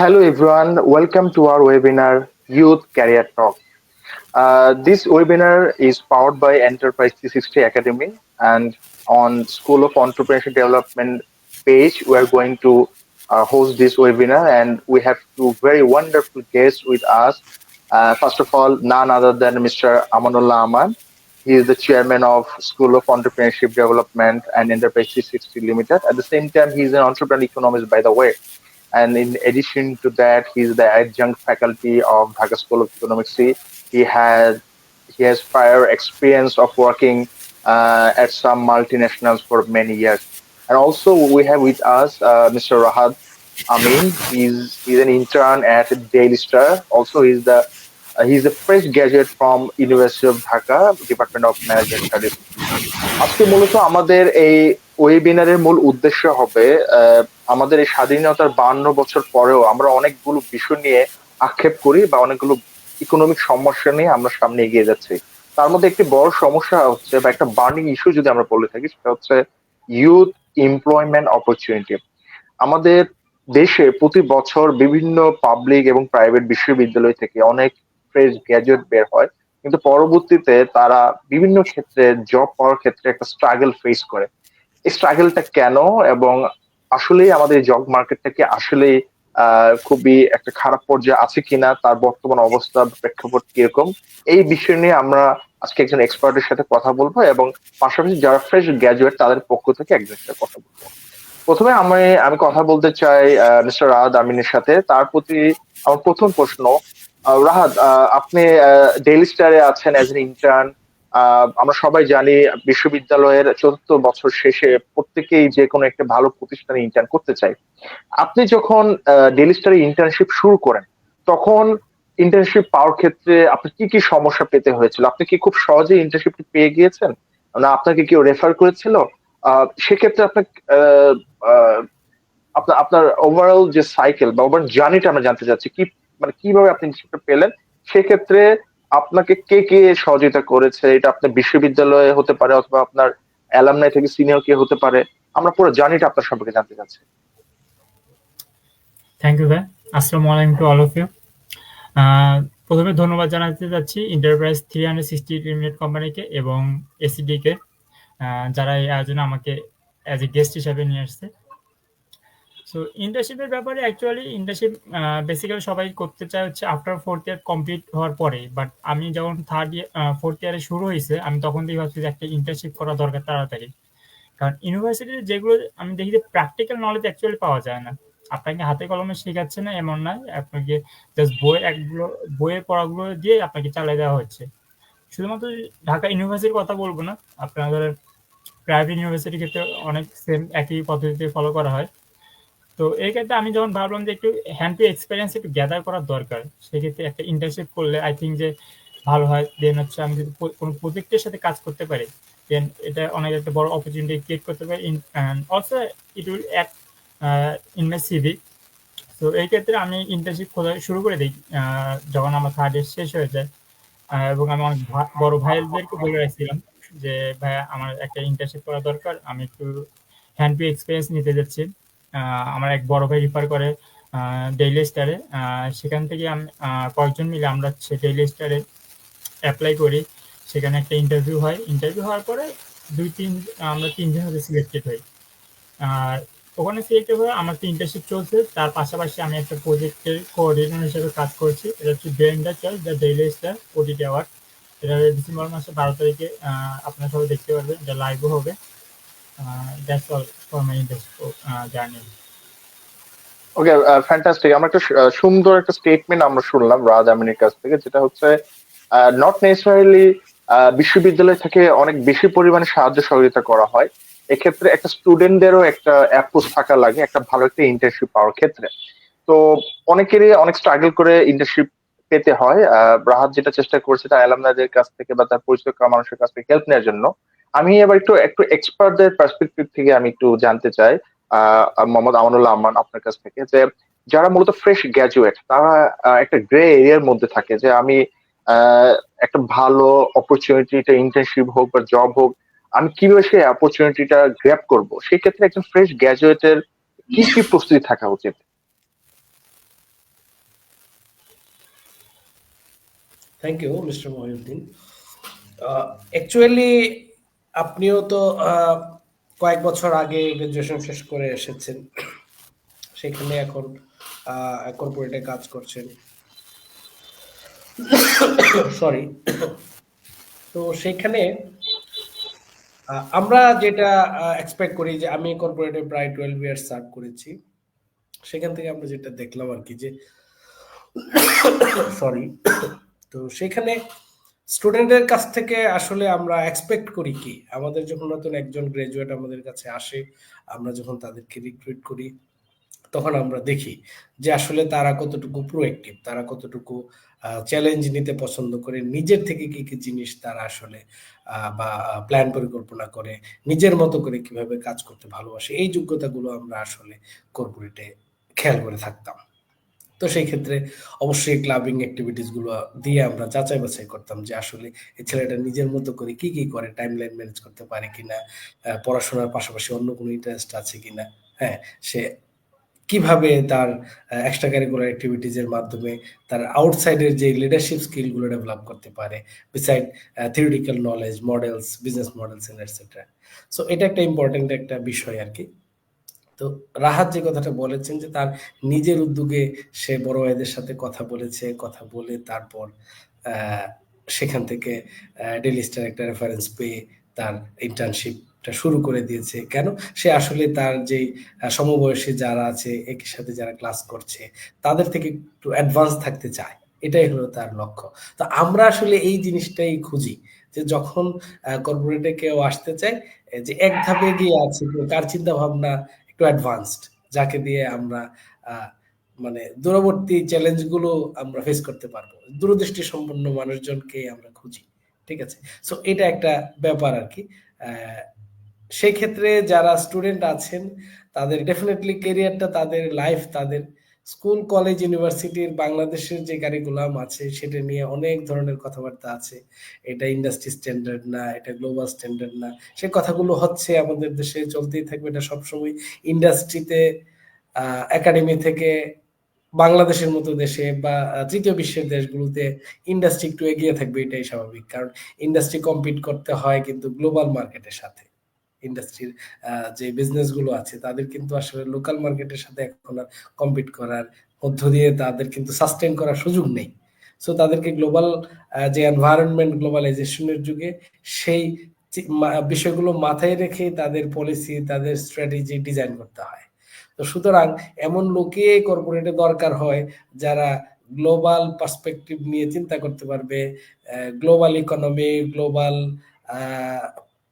Hello everyone, welcome to our webinar Youth Career Talk. This webinar is powered by Enterprise 360 Academy, and on School of Entrepreneurship Development page we are going to host this webinar, and we have two very wonderful guests with us. First of all, none other than Mr. Amanullah Aman. He is the chairman of School of Entrepreneurship Development and Enterprise 360 Limited. At the same time, he is an entrepreneur economist, by the way, and in addition to that, he's the adjunct faculty of Dhaka School of Economics. He has he has prior experience of working at some multinationals for many years. And also we have with us Mr. Rahad Amin. He's an intern at Daily Star. Also, he's a fresh graduate from University of Dhaka, Department of Management Studies. আজকে মূলত আমাদের এই ওয়েবিনারের মূল উদ্দেশ্য হবে আমাদের এই স্বাধীনতার 52 বছর পরেও আমরা অনেকগুলো বিষয় নিয়ে আক্ষেপ করি বা অনেকগুলো ইকোনমিক সমস্যা নিয়ে আমরা সামনে এগিয়ে যাচ্ছি। তার মধ্যে একটি বড় সমস্যা হচ্ছে বা একটা বার্নিং ইস্যু যদি আমরা বলে থাকি সেটা হচ্ছে ইউথ এমপ্লয়মেন্ট অপরচুনিটি। আমাদের দেশে প্রতি বছর বিভিন্ন পাবলিক এবং প্রাইভেট বিশ্ববিদ্যালয় থেকে অনেক ফ্রেশ গ্র্যাজুয়েট বের হয়, কিন্তু পরবর্তীতে তারা বিভিন্ন ক্ষেত্রে জব পাওয়ার ক্ষেত্রে একটা স্ট্রাগল ফেস করে। এই স্ট্রাগলটা কেন, এবং আসলে আমাদের জব মার্কেটটা কি আসলে খুবই একটা খারাপ পর্যায়ে আছে কিনা, তার বর্তমান অবস্থা প্রেক্ষাপট কিরকম, এই বিষয় নিয়ে আমরা আজকে একজন এক্সপার্টের সাথে কথা বলবো, এবং পাশাপাশি যারা ফ্রেশ গ্র্যাজুয়েট তাদের পক্ষ থেকে একজনের সাথে কথা বলবো। প্রথমে আমি আমি কথা বলতে চাই মিস্টার রাহাত আমিনের সাথে। তার প্রতি আমার প্রথম প্রশ্ন, রাহাত, আপনি ডেইলি স্টারে আছেন অ্যাজ এন ইন্টার্ন। আমরা সবাই জানি বিশ্ববিদ্যালয়ের ৪র্থ বছর শেষে প্রত্যেকেই যে কোনো একটা ভালো প্রতিষ্ঠানে ইন্টার্ন করতে চায়। আপনি যখন ডেইলি স্টারে ইন্টার্নশিপ শুরু করেন, তখন ইন্টার্নশিপ পাওয়ার ক্ষেত্রে আপনার কি কি সমস্যা পেতে হয়েছিল? আপনি কি খুব সহজে ইন্টার্নশিপটি পেয়ে গিয়েছেন, না আপনাকে কেউ রেফার করেছিল? সেক্ষেত্রে আপনার আহ, আহ, আপনার আপনার ওভারঅল যে সাইকেল বা ওভার জার্নিটা আমরা জানতে চাচ্ছি, কি মানে কিভাবে আপনি ইন্টার্নশিপটা পেলেন। সেক্ষেত্রে আপনাকে কে কে সহযোগিতা করেছে? এটা আপনার বিশ্ববিদ্যালয়ে হতে পারে, অথবা আপনার অ্যালামনাই থেকে সিনিয়র কে হতে পারে। আমরা পুরো জার্নিটা আপনার সম্পর্কে জানতে চাচ্ছি। থ্যাংক ইউ ভাই। আসসালামু আলাইকুম টু অল অফ ইউ। প্রথমে ধন্যবাদ জানাতে চাচ্ছি এন্টারপ্রাইজ 360 লিমিটেড কোম্পানিকে এবং এসিডি কে, যারা এই আয়োজনে আমাকে অ্যাজ এ গেস্ট হিসাবে নিয়ে আসছে। সো ইন্টার্নশিপের ব্যাপারে অ্যাকচুয়ালি ইন্টার্নশিপ বেসিক্যালি সবাই করতে চায় হচ্ছে আফটার ফোর্থ ইয়ার কমপ্লিট হওয়ার পরে। বাট আমি যখন ফোর্থ ইয়ারে শুরু হয়েছে, আমি তখন থেকে ভাবছি যে একটা ইন্টার্নশিপ করা দরকার তাড়াতাড়ি। কারণ ইউনিভার্সিটিতে যেগুলো আমি দেখি যে প্র্যাকটিক্যাল নলেজ অ্যাকচুয়ালি পাওয়া যায় না। আপনাকে হাতে কলমে শেখাচ্ছে না এমন নয়, আপনাকে জাস্ট বইয়ের পড়াগুলো দিয়ে আপনাকে চালিয়ে দেওয়া হচ্ছে। শুধুমাত্র ঢাকা ইউনিভার্সিটির কথা বলবো না, আপনাদের প্রাইভেট ইউনিভার্সিটির ক্ষেত্রে অনেক সেম একই পদ্ধতিতে ফলো করা হয়। তো এই ক্ষেত্রে আমি যখন ভাবলাম যে একটু হ্যান্ড টু এক্সপিরিয়েন্স একটু গ্যাদার করার দরকার, সেক্ষেত্রে একটা ইন্টার্নশিপ করলে আই থিঙ্ক যে ভালো হয়। দেন হচ্ছে আমি যদি কোনো প্রজেক্টের সাথে কাজ করতে পারি, দেন এটা অনেক একটা বড় অপরচুনিটি ক্রিয়েট করতে পারে। Also it will add in my CV. তো এই ক্ষেত্রে আমি ইন্টার্নশিপ খোঁজা শুরু করে দিই যখন আমার থার্ড ইয়ার শেষ হয়ে যায়। এবং আমি অনেক বড় ভাইদেরকে বলে রাখছিলাম যে ভাইয়া আমার একটা ইন্টার্নশিপ করা দরকার, আমি একটু হ্যান্ড টু এক্সপিরিয়েন্স নিতে যাচ্ছি। আমার এক বড় ভাই রেফার করে ডেইলি স্টারে। সেখান থেকে আমি কয়েকজন মিলে আমরা হচ্ছে ডেইলি স্টারে অ্যাপ্লাই করি। সেখানে একটা ইন্টারভিউ হয়। ইন্টারভিউ হওয়ার পরে আমরা তিনজন হচ্ছে সিলেক্টেড হই। আর ওখানে সিলেক্টেড হয়ে আমার তো ইন্টার্নশিপ চলছে, তার পাশাপাশি আমি একটা প্রজেক্টের কোঅর্ডিনেটর হিসেবে কাজ করছি। এটা হচ্ছে blender choice the daily star OTT award. এটা ডিসেম্বর মাসে 12 তারিখে আপনারা সবাই দেখতে পারবেন, এটা লাইভও হবে। That's all for my internship journey. Okay, fantastic. আমরা একটা সুন্দর একটা স্টেটমেন্ট আমরা শুনলাম রাজ আমিনের কাছ থেকে, যেটা হচ্ছে নট নেসেসারিলি বিশ্ববিদ্যালয় থেকে অনেক বেশি পরিমাণে সাহায্য সহযোগিতা করা হয়। এক্ষেত্রে একটা স্টুডেন্টদেরও একটা অ্যাপ্রোচ থাকা লাগে একটা ভালো একটা ইন্টার্নশিপ পাওয়ার ক্ষেত্রে। তো অনেকেরই অনেক স্ট্রাগল করে ইন্টার্নশিপ পেতে হয়। রাহাত যেটা চেষ্টা করছে তার অ্যালামনাদের কাছ থেকে বা তার পরিচিত মানুষের কাছ থেকে হেল্প নেওয়ার জন্য। আমি এবার একটু একটু এক্সপার্টদের পার্সপেক্টিভ থেকে আমি একটু জানতে চাই, মোহাম্মদ আমানুল্লাহ আমান, আপনার কাছ থেকে, যে যারা মূলত ফ্রেশ গ্র্যাজুয়েট তারা একটা গ্রে এরিয়ার মধ্যে থাকে, যে আমি আহ, একটা ভালো অপরচুনিটিটা ইন্টার্নশিপ হোক বা জব হোক, আমি কিভাবে সেই অপরচুনিটিটা গ্র্যাব করবো। সেই ক্ষেত্রে একজন ফ্রেশ গ্র্যাজুয়েটের কি কি প্রস্তুতি থাকা উচিত? Thank you mister Mohiuddin. Actually আপনিও তো কয়েক বছর আগে গ্রাজুয়েশন শেষ করে এসেছেন, সেখানে এখন কর্পোরেটে কাজ করছেন, সরি। তো সেখানে আমরা যেটা এক্সপেক্ট করি, যে আমি কর্পোরেটে প্রায় 12 ইয়ার্স সার্ভ করেছি, সেখান থেকে আমরা যেটা দেখলাম আর কি, যে সরি, তো সেখানে স্টুডেন্টের কাছ থেকে আসলে আমরা এক্সপেক্ট করি কি, আমাদের যখন নতুন একজন গ্রাজুয়েট আমাদের কাছে আসে, আমরা যখন তাদেরকে রিক্রুট করি, তখন আমরা দেখি যে আসলে তারা কতটুকু প্রোঅ্যাক্টিভ, তারা কতটুকু চ্যালেঞ্জ নিতে পছন্দ করে, নিজের থেকে কি কি জিনিস তারা আসলে বা প্ল্যান পরিকল্পনা করে, নিজের মতো করে কিভাবে কাজ করতে ভালোবাসে, এই যোগ্যতাগুলো আমরা আসলে কর্পোরেটে খেয়াল করে থাকতাম। তো সেই ক্ষেত্রে অবশ্যই ক্লাবিং অ্যাক্টিভিটিস গুলো দিয়ে আমরা যাচাই বাছাই করতাম যে আসলে এই ছেলেটা নিজের মতো করে কি কি করে, টাইম লাইন ম্যানেজ করতে পারে কিনা, পড়াশোনার পাশাপাশি অন্য কোনো ইন্টারেস্ট আছে কিনা, হ্যাঁ, সে কিভাবে তার এক্সট্রা কারিকুলার অ্যাক্টিভিটিজ এর মাধ্যমে তার আউটসাইডের যে লিডারশিপ স্কিল গুলো ডেভেলপ করতে পারে, beside theoretical knowledge, models, business models and etcetera. So এটা একটা ইম্পর্টেন্ট একটা বিষয় আর কি। তো রাহাত যে কথাটা বলেছেন যে তার নিজের উদ্যোগে সে বড় ভাইদের সাথে কথা বলেছে, কথা বলে তারপর আহ, সেখান থেকে ডেইলি স্টার একটা রেফারেন্স পেয়ে তার ইন্টার্নশিপটা শুরু করে দিয়েছে। কেন? সে আসলে তার যে সমবয়সী যারা আছে, একই সাথে যারা ক্লাস করছে, তাদের থেকে একটু অ্যাডভান্স থাকতে চায়, এটাই হলো তার লক্ষ্য। তো আমরা আসলে এই জিনিসটাই খুঁজি, যে যখন কর্পোরেটে কেউ আসতে চায়, যে এক ধাপে এগিয়ে আছে, যে কার চিন্তা ভাবনা একটু অ্যাডভান্সড, যাকে দিয়ে আমরা আহ, মানে দূরবর্তী চ্যালেঞ্জ গুলো আমরা ফেস করতে পারবো, দূরদৃষ্টি সম্পন্ন মানুষজনকে আমরা খুঁজি। ঠিক আছে, সো এটা একটা ব্যাপার আর কি। আহ, সেই ক্ষেত্রে যারা স্টুডেন্ট আছেন, তাদের ডেফিনেটলি কেরিয়ারটা, তাদের লাইফ, তাদের স্কুল কলেজ ইউনিভার্সিটির বাংলাদেশের যে কারিকুলাম আছে সেটা নিয়ে অনেক ধরনের কথাবার্তা আছে। এটা ইন্ডাস্ট্রি স্ট্যান্ডার্ড না, এটা গ্লোবাল স্ট্যান্ডার্ড না, সে কথাগুলো হচ্ছে, আমাদের দেশে চলতেই থাকবে এটা সবসময়। ইন্ডাস্ট্রিতে একাডেমি থেকে বাংলাদেশের মতো দেশে বা তৃতীয় বিশ্বের দেশগুলোতে ইন্ডাস্ট্রি একটু এগিয়ে থাকবে, এটাই স্বাভাবিক, কারণ ইন্ডাস্ট্রি কম্পিট করতে হয় কিন্তু গ্লোবাল মার্কেটের সাথে। ইন্ডাস্ট্রির যে বিজনেস গুলো আছে, তাদের কিন্তু আসলে লোকাল মার্কেটের সাথে এখন আর কম্পিট করার মধ্য দিয়ে তাদের কিন্তু সাস্টেন করার সুযোগ নেই। সো তাদেরকে গ্লোবাল যে এনভায়রনমেন্ট, গ্লোবালাইজেশনের যুগে সেই বিষয়গুলো মাথায় রেখে তাদের পলিসি, তাদের স্ট্র্যাটেজি ডিজাইন করতে হয়। তো সুতরাং এমন লোকে কর্পোরেটে দরকার হয়, যারা গ্লোবাল পার্সপেক্টিভ নিয়ে চিন্তা করতে পারবে, global economy, global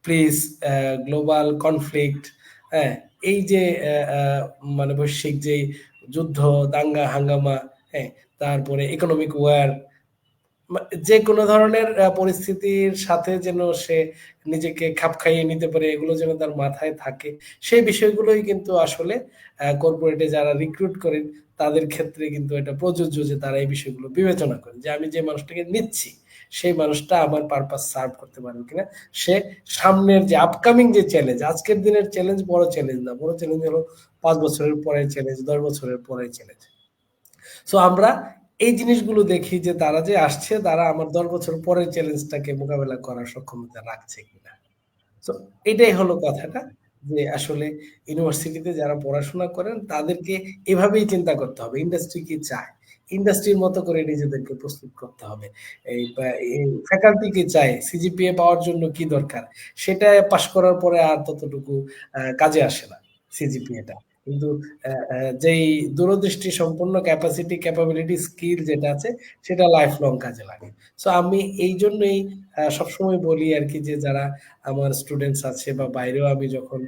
please, global conflict, হ্যাঁ, এই যে মানে বৈশ্বিক যে যুদ্ধ, দাঙ্গা হাঙ্গামা, হ্যাঁ, তারপরে ইকোনমিক ওয়ার, যে কোনো ধরনের পরিস্থিতির সাথে যেন সে নিজেকে খাপ খাইয়ে নিতে পারে, এগুলো যেন তার মাথায় থাকে, সেই বিষয়গুলোই কিন্তু আসলে কর্পোরেটে যারা রিক্রুট করেন তাদের ক্ষেত্রে কিন্তু এটা প্রযোজ্য, যে তারা এই বিষয়গুলো বিবেচনা করেন, যে আমি যে মানুষটাকে নিচ্ছি সেই মানুষটা আমার পারপাস সার্ভ করতে পারবে কিনা, সে সামনের যে আপকামিং যে চ্যালেঞ্জ, আজকের দিনের চ্যালেঞ্জ বড় চ্যালেঞ্জ না, বড় চ্যালেঞ্জ হলো 5 বছরের পরে চ্যালেঞ্জ, 10 বছরের পরে চ্যালেঞ্জ। সো আমরা এই জিনিসগুলো দেখি যে তারা যে আসছে, তারা আমার 10 বছর পরের চ্যালেঞ্জটাকে মোকাবেলা করার সক্ষমতা রাখছে কিনা। সো এটাই হলো কথাটা, যে আসলে ইউনিভার্সিটিতে যারা পড়াশোনা করেন তাদেরকে এভাবেই চিন্তা করতে হবে, ইন্ডাস্ট্রি কি চায়, ইন্ডাস্ট্রির মতো করে নিজেদেরকে প্রস্তুত করতে হবে। এই ফ্যাকাল্টি কি চায়, সিজিপিএ পাওয়ার জন্য কি দরকার, সেটা পাশ করার পরে আর ততটুকু কাজে আসে না সিজিপিএটা। কিন্তু যেই দূরদৃষ্টি সম্পন্ন ক্যাপাসিটি, ক্যাপাবিলিটি, স্কিল যেটা আছে, সেটা লাইফ লং কাজে লাগে। সো আমি এই জন্যই সবসময় বলি আর কি, যে যারা আমার স্টুডেন্টস আছে বা বাইরেও আমি যখন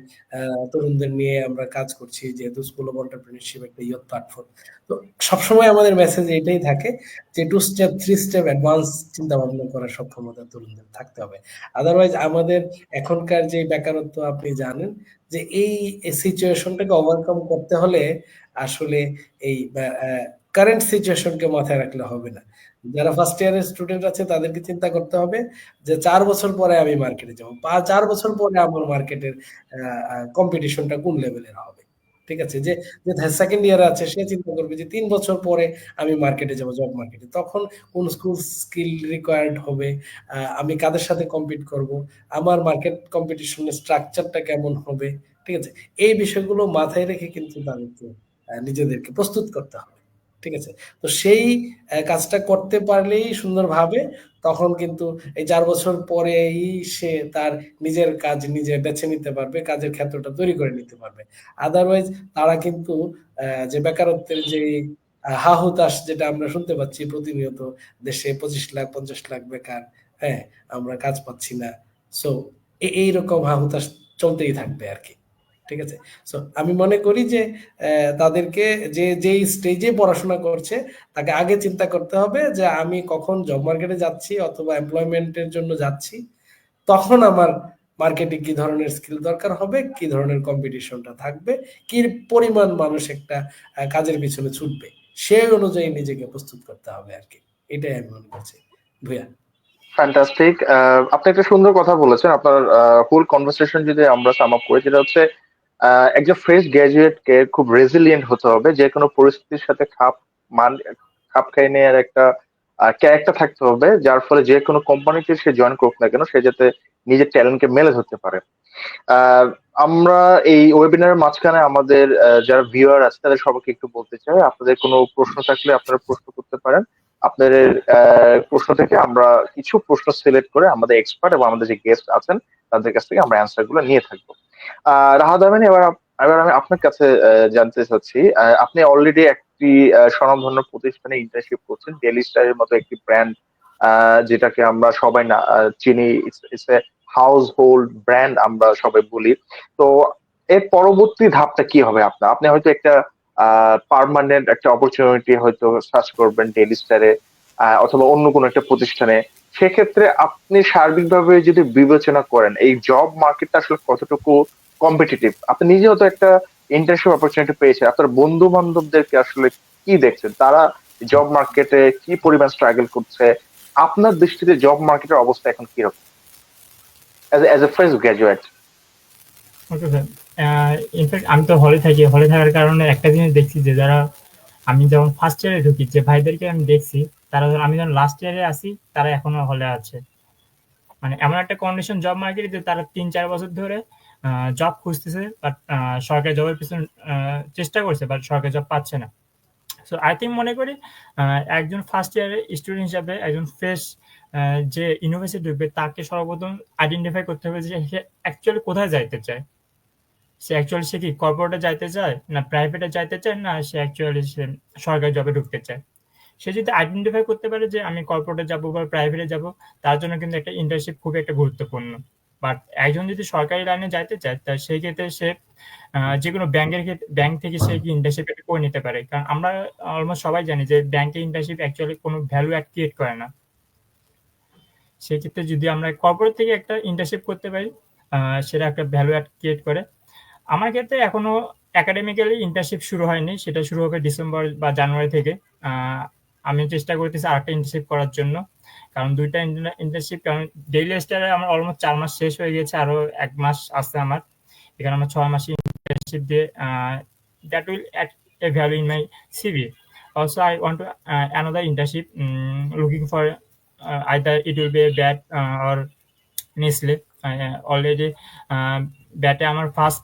তরুণদের নিয়ে আমরা কাজ করছি, যেহেতু স্কুল অফ এন্টারপ্রেনিউরশিপ একটা ইয়ুথ প্ল্যাটফর্ম, তো সবসময় আমাদের মেসেজ এটাই থাকে যে 2 স্টেপ 3 স্টেপ অ্যাডভান্স চিন্তা ভাবনা করার সক্ষমতা তরুণদের থাকতে হবে। আদারওয়াইজ আমাদের এখনকার যে বেকারত্ব আপনি জানেন, যে এই সিচুয়েশনটাকে ওভারকাম করতে হলে আসলে এই কারেন্ট সিচুয়েশনকে মাথায় রাখলে হবে না। যারা ফার্স্ট ইয়ারের স্টুডেন্ট আছে তাদেরকে চিন্তা করতে হবে যে 4 বছর পরে আমি মার্কেটে যাবো, বা 4 বছর পরে আমার মার্কেটের কম্পিটিশনটা কোন লেভেলের হবে। ঠিক আছে? যে যে সেকেন্ড ইয়ারে আছে সে চিন্তা করবে যে ৩ বছর পরে আমি মার্কেটে যাব, জব মার্কেটে। তখন কোন স্কিল রিকোয়ার্ড হবে, আমি কাদের সাথে কম্পিট করব, আমার মার্কেট কম্পিটিশনের স্ট্রাকচারটা কেমন হবে, ঠিক আছে? এই বিষয়গুলো মাথায় রেখে কিন্তু তাদেরকে নিজেদেরকে প্রস্তুত করতে হবে। ঠিক আছে? তো সেই কাজটা করতে পারলেই সুন্দরভাবে তখন কিন্তু এই ৪ বছর পরেই সে তার নিজের কাজ নিজে বেছে নিতে পারবে, কাজের ক্ষেত্রটা তৈরি করে নিতে পারবে। আদারওয়াইজ তারা কিন্তু যে বেকারত্বের যে হা-হুতাশ যেটা আমরা শুনতে পাচ্ছি প্রতিনিয়ত, দেশে ২৫ লাখ ৫০ লাখ বেকার, হ্যাঁ? আমরা কাজ পাচ্ছি না। সো এইরকম হা-হুতাশ চলতেই থাকবে আরকি। ঠিক আছে? সো আমি মনে করি যে তাদেরকে যেই স্টেজে পড়াশোনা করছে তাকে আগে চিন্তা করতে হবে যে আমি কখন জব মার্কেটে যাচ্ছি অথবা এমপ্লয়মেন্ট এর জন্য যাচ্ছি। তখন আমার মার্কেটে কি ধরনের স্কিল দরকার হবে, কি ধরনের কম্পিটিশনটা থাকবে, কি পরিমাণ মানুষ একটা কাজের পিছনে ছুটবে। সেই অনুযায়ী নিজেকে প্রস্তুত করতে হবে আরকি। এটাই আমি মনে করছি। ভূয়া। ফ্যান্টাস্টিক। আপনি একটা সুন্দর কথা বলেছেন। আপনার ফুল কনভারসেশন যদি আমরা সাম আপ করি, যেটা হচ্ছে একজন ফ্রেশ গ্রাজুয়েট কে খুব রেজিলিয়েন্ট হতে হবে, যে কোনো পরিস্থিতির সাথে মান খাপ খাইয়ে নেওয়ার একটা ক্যারেক্টার থাকতে হবে, যার ফলে যে কোনো কোম্পানিতে সে জয়েন করুক না কেন, সে যাতে নিজের ট্যালেন্টকে মেলে ধরতে পারে। আহ, আমরা এই ওয়েবিনারের মাঝখানে আমাদের যারা ভিউয়ার আছে তাদের সবাইকে একটু বলতে চাই, আপনাদের কোনো প্রশ্ন থাকলে আপনারা প্রশ্ন করতে পারেন। আপনাদের প্রশ্ন থেকে আমরা কিছু প্রশ্ন সিলেক্ট করে আমাদের এক্সপার্ট এবং আমাদের যে গেস্ট আছেন তাদের কাছ থেকে আমরা অ্যান্সার গুলো নিয়ে থাকবো। রাহাত আমিন, এবার আমি আপনার কাছে জানতে চাচ্ছি, আপনি অলরেডি একটি স্বনামধন্য প্রতিষ্ঠানে ইন্টার্নশিপ করছেন, ডেইলি স্টারের মতো একটি ব্র্যান্ড, যেটাকে আমরা সবাই না চিনি, it's a house hold brand আমরা সবাই বলি। তো এর পরবর্তী ধাপটা কি হবে আপনার? আপনি হয়তো একটা পার্মানেন্ট একটা অপরচুনিটি হয়তো সার্চ করবেন ডেইলি স্টারে অথবা অন্য কোনো একটা প্রতিষ্ঠানে। সেক্ষেত্রে আপনি সার্বিকভাবে যদি বিবেচনা করেন এই জব মার্কেটটা আসলে কতটুকু কম্পিটিটিভ, আপনি নিজেও তো একটা ইন্টার্নশিপ অপরচুনিটি পেয়েছেন, আপনার বন্ধু বান্ধবদেরকে আসলে কি দেখছেন, তারা জব মার্কেটে কি পরিমাণ স্ট্রাগল করছে, আপনার দৃষ্টিতে জব মার্কেটের অবস্থা এখন কিরকম as a fresh graduate? Okay sir. In fact আমি তো হলে থাকি, হলে থাকার কারণে একটা জিনিস দেখছি যে যারা, আমি যখন ফার্স্ট ইয়ারে ঢুকি যে ভাইদেরকে আমি দেখছি, তারা আমি যখন লাস্ট ইয়ারে আসি তারা এখনো হলে আছে। মানে এমন একটা কন্ডিশন জব মার্কেটে যে তারা ৩-৪ বছর ধরে জব খুঁজতেছে, বাট সরকারি জবের পিছনে চেষ্টা করছে, বাট সরকারি জব পাচ্ছে না। সো আই থিঙ্ক মনে করি একজন ফার্স্ট ইয়ারের স্টুডেন্ট হিসাবে একজন ফ্রেশ যে ইউনিভার্সিটি ঢুকবে তাকে সর্বপ্রথম আইডেন্টিফাই করতে হবে যে সে অ্যাকচুয়ালি কোথায় যাইতে চায়। সে কি কর্পোরেটে যাইতে চায়, না প্রাইভেটে যাইতে চায়, না সে অ্যাকচুয়ালি সে সরকারি জবে ঢুকতে চায়। সে যদি আইডেন্টিফাই করতে পারে যে আমি কর্পোরেটে যাব বা প্রাইভেটে যাব, তার জন্য কিন্তু একটা ইন্টার্নশিপ খুবই একটা গুরুত্বপূর্ণ। বাট একজন যদি সরকারি লাইনে যাইতে চায়, তা সেই ক্ষেত্রে সে যে কোনো ব্যাংক থেকে সে কি ইন্টার্নশিপ করে নিতে পারে। কারণ আমরা অলমোস্ট সবাই জানি যে ব্যাংকে ইন্টার্নশিপ অ্যাকচুয়ালি কোনো ভ্যালু অ্যাড ক্রিয়েট করে না। সেক্ষেত্রে যদি আমরা কর্পোরেট থেকে একটা ইন্টার্নশিপ করতে পারি, সেটা একটা ভ্যালু অ্যাড ক্রিয়েট করে। আমার ক্ষেত্রে এখনো একাডেমিক্যালি ইন্টার্নশিপ শুরু হয়নি, সেটা শুরু হবে ডিসেম্বর বা জানুয়ারি থেকে। আমি চেষ্টা করতেছি আরেকটা ইন্টার্নশিপ করার জন্য, কারণ দুইটা ইন্টার্নশিপ, কারণ ডেইলি স্টারে আমার অলমোস্ট ৪ মাস শেষ হয়ে গেছে, আরো ১ মাস আছে আমার। এখানে আমার ৬ মাসে ইন্টার্নশিপ দিয়ে that will add a value in my CV. Also, I want to another internship, looking for either it will be a BAT or Nestle. Already ব্যাটে আমার ফার্স্ট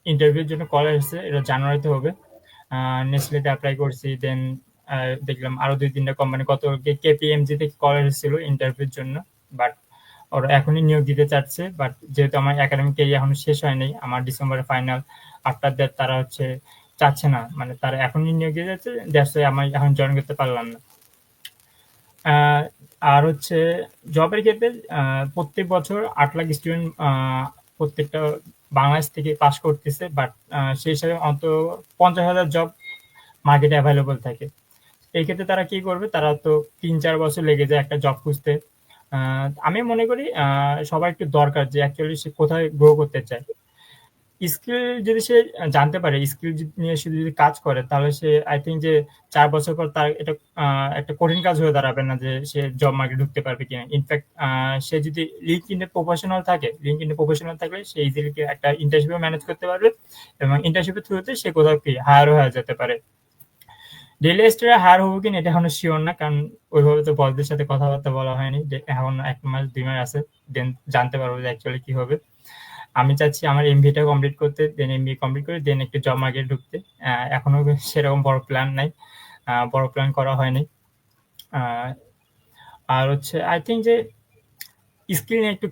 ইন্টারভিউর জন্য কল এসেছে, এটা জানুয়ারিতে হবে। নেসলেতে অ্যাপ্লাই করছি, দেন দেখলাম আরো ২-৩টা কোম্পানি, গত কেপিএমজি থেকে কল এসেছিল ইন্টারভিউর জন্য, বাট ওরা এখনই নিয়োগ দিতে চাচ্ছে। বাট যেহেতু আমার একাডেমিক ক্যারিয়ার এখনো শেষ হয়নি, আমার ডিসেম্বরে ফাইনাল, আফটার দ্যাট তারা চাচ্ছে না, মানে তারা এখনই নিয়োগ দিয়ে যাচ্ছে, দ্যাটস ওয়াই আমি এখন জয়েন করতে পারলাম না। আর জবের ক্ষেত্রে প্রত্যেক বছর ৮ লাখ স্টুডেন্ট প্রত্যেকটা বাংলাদেশ থেকে পাস করতেছে, বাট সেই হিসাবে অন্তত ৫০,০০০ জব মার্কেটে অ্যাভেলেবল থাকে। এই ক্ষেত্রে তারা কি করবে, তারা তো ৩-৪ বছর লেগে যায় একটা জব খুঁজতে। আমি মনে করি সবার একটু দরকার যে অ্যাকচুয়ালি সে কোথায় গ্রো করতে চায়। স্কিল যদি সে জানতে পারে, স্কিল নিয়ে সে যদি কাজ করে, তাহলে সে আই থিঙ্ক যে ৪ বছর পর তার এটা একটা কঠিন কাজ হয়ে দাঁড়াবে না যে সে জব মার্কেটে ঢুকতে পারবে কিনা। ইনফ্যাক্ট সে যদি লিঙ্কডইনে প্রফেশনাল থাকলে সে ইজিলি একটা ইন্টার্নশিপও ম্যানেজ করতে পারবে এবং ইন্টার্নশিপের থ্রুতে সে কোথাও কি হায়ারও হয়ে যেতে পারে। ডেইলি স্টারে হায়ার হবো কিনা এটা এখনো শিওর না, কারণ ওইভাবে তো বসদের সাথে কথাবার্তা বলা হয়নি। এখন ১ মাস ২ মাস আছে, দেন জানতে পারবো যে অ্যাকচুয়ালি কি হবে। আমি চাচ্ছি আমার এমবিএটা কমপ্লিট করতে, দেন এমবিএ কমপ্লিট করে দেন একটু জব মার্কেটে ঢুকতে। এখনো সেরকম বড় প্ল্যান নাই, বড় প্ল্যান করা হয়নি। আর হচ্ছে আই থিঙ্ক যে স্কিল নিয়ে একটু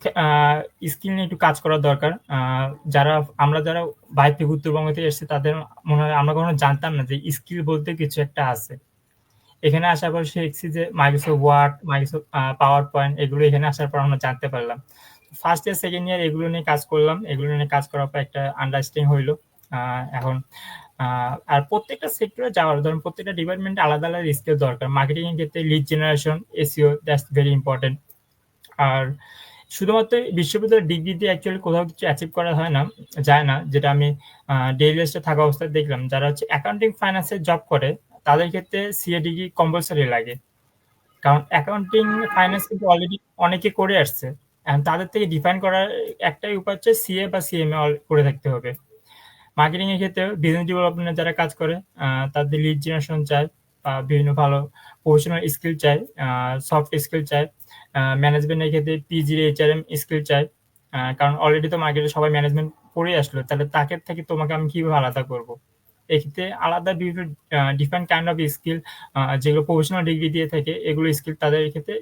স্কিল নিয়ে একটু কাজ করা দরকার। যারা বাইরে থেকে উত্তরবঙ্গ থেকে এসেছে, তাদের মনে হয় আমরা কখনো জানতাম না যে স্কিল বলতে কিছু একটা আছে। এখানে আসার পর শিখছি যে Microsoft Word, Microsoft PowerPoint, এগুলো এখানে আসার পর আমরা জানতে পারলাম। ফার্স্ট ইয়ার সেকেন্ড ইয়ার এগুলো নিয়ে কাজ করলাম, এগুলো নিয়ে কাজ করার পর একটা আন্ডারস্ট্যান্ডিং হইলো। এখন আর প্রত্যেকটা সেক্টরে যাওয়ার, ধরুন প্রত্যেকটা ডিপার্টমেন্টে আলাদা আলাদা স্কিল দরকার। মার্কেটিং এর ক্ষেত্রে lead generation, SEO, that's very important. আর শুধুমাত্র বিশ্ববিদ্যালয়ের ডিগ্রি দিয়ে অ্যাকচুয়ালি কোথাও কিছু অ্যাচিভ করা যায় না, যেটা আমি ডেইলি লাইফে থাকা অবস্থায় দেখলাম। যারা হচ্ছে অ্যাকাউন্টিং ফাইন্যান্সে জব করে, তাদের ক্ষেত্রে সিএ ডিগ্রি কম্পালসারি লাগে, কারণ অ্যাকাউন্টিং ফাইন্যান্স কিন্তু অলরেডি অনেকে করে আসছে। তাদের থেকে ডিফাইন করার একটাই উপায় হচ্ছে সিএ বা সিএমএ করে থাকতে হবে। মার্কেটিং এর ক্ষেত্রে বিজনেস ডেভেলপমেন্টে যারা কাজ করে, তাদের লিড জেনারেশন চায়, বিভিন্ন ভালো প্রফেশনাল স্কিল চাই, সফট স্কিল চাই। ম্যানেজমেন্টের ক্ষেত্রে পিজি এইচআরএম স্কিল চাই, কারণ অলরেডি তো মার্কেটে সবাই ম্যানেজমেন্ট করে আসলো, তাহলে তাকে থেকে তোমাকে আমি কিভাবে আলাদা করব। এক্ষেত্রে আলাদা বিভিন্ন ডিফারেন্ট কাইন্ড অফ স্কিল, যেগুলো প্রফেশনাল ডিগ্রি দিয়ে থাকে, এগুলো স্কিল তাদের ক্ষেত্রে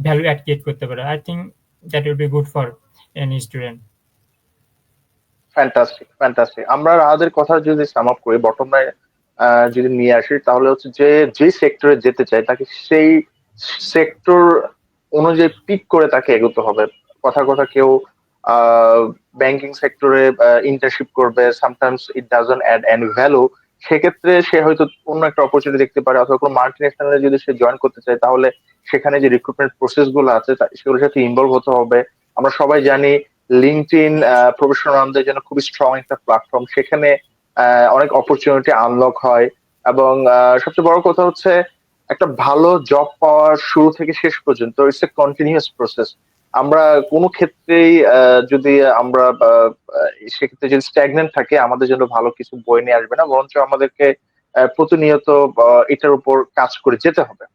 ভ্যালু অ্যাড ক্রিয়েট করতে পারে। I think that will be good for any student. Fantastic, fantastic. আমরা আমাদের কথা যদি সাম আপ করি, বটম লাইন যদি নিয়ে আসি, তাহলে হচ্ছে যে সেক্টরে যেতে চায় তাকে সেই সেক্টর অনুযায়ী পিক করে তাকে এগোতে হবে। কথা কথা কেউ ব্যাংকিং সেক্টরে ইন্টার্নশিপ করবে, sometimes it doesn't add any value. সেক্ষেত্রে সে হয়তো অন্য একটা অপরচুনিটি দেখতে পারে, অথবা কোনো মাল্টি ন্যাশনালে যদি সে জয়েন করতে চায়, তাহলে সেখানে যে রিক্রুটমেন্ট প্রসেস গুলো আছে সেগুলোর সাথে ইনভলভ হতে হবে। আমরা সবাই জানি লিঙ্কডইন প্রফেশনালদের জন্য খুবই স্ট্রং একটা প্ল্যাটফর্ম। সেখানে অনেক অপরচুনিটি আনলক হয়, এবং সবচেয়ে বড় কথা হচ্ছে একটা ভালো জব পাওয়ার শুরু থেকে শেষ পর্যন্ত ইটস এ কন্টিনিউয়াস প্রসেস। আমরা কোনো ক্ষেত্রেই যদি আমরা সেক্ষেত্রে যদি স্ট্যাগনেন্ট থাকে, আমাদের জন্য ভালো কিছু বই নিয়ে আসবে না, বরঞ্চ আমাদেরকে প্রতিনিয়ত এটার উপর কাজ করে যেতে হবে।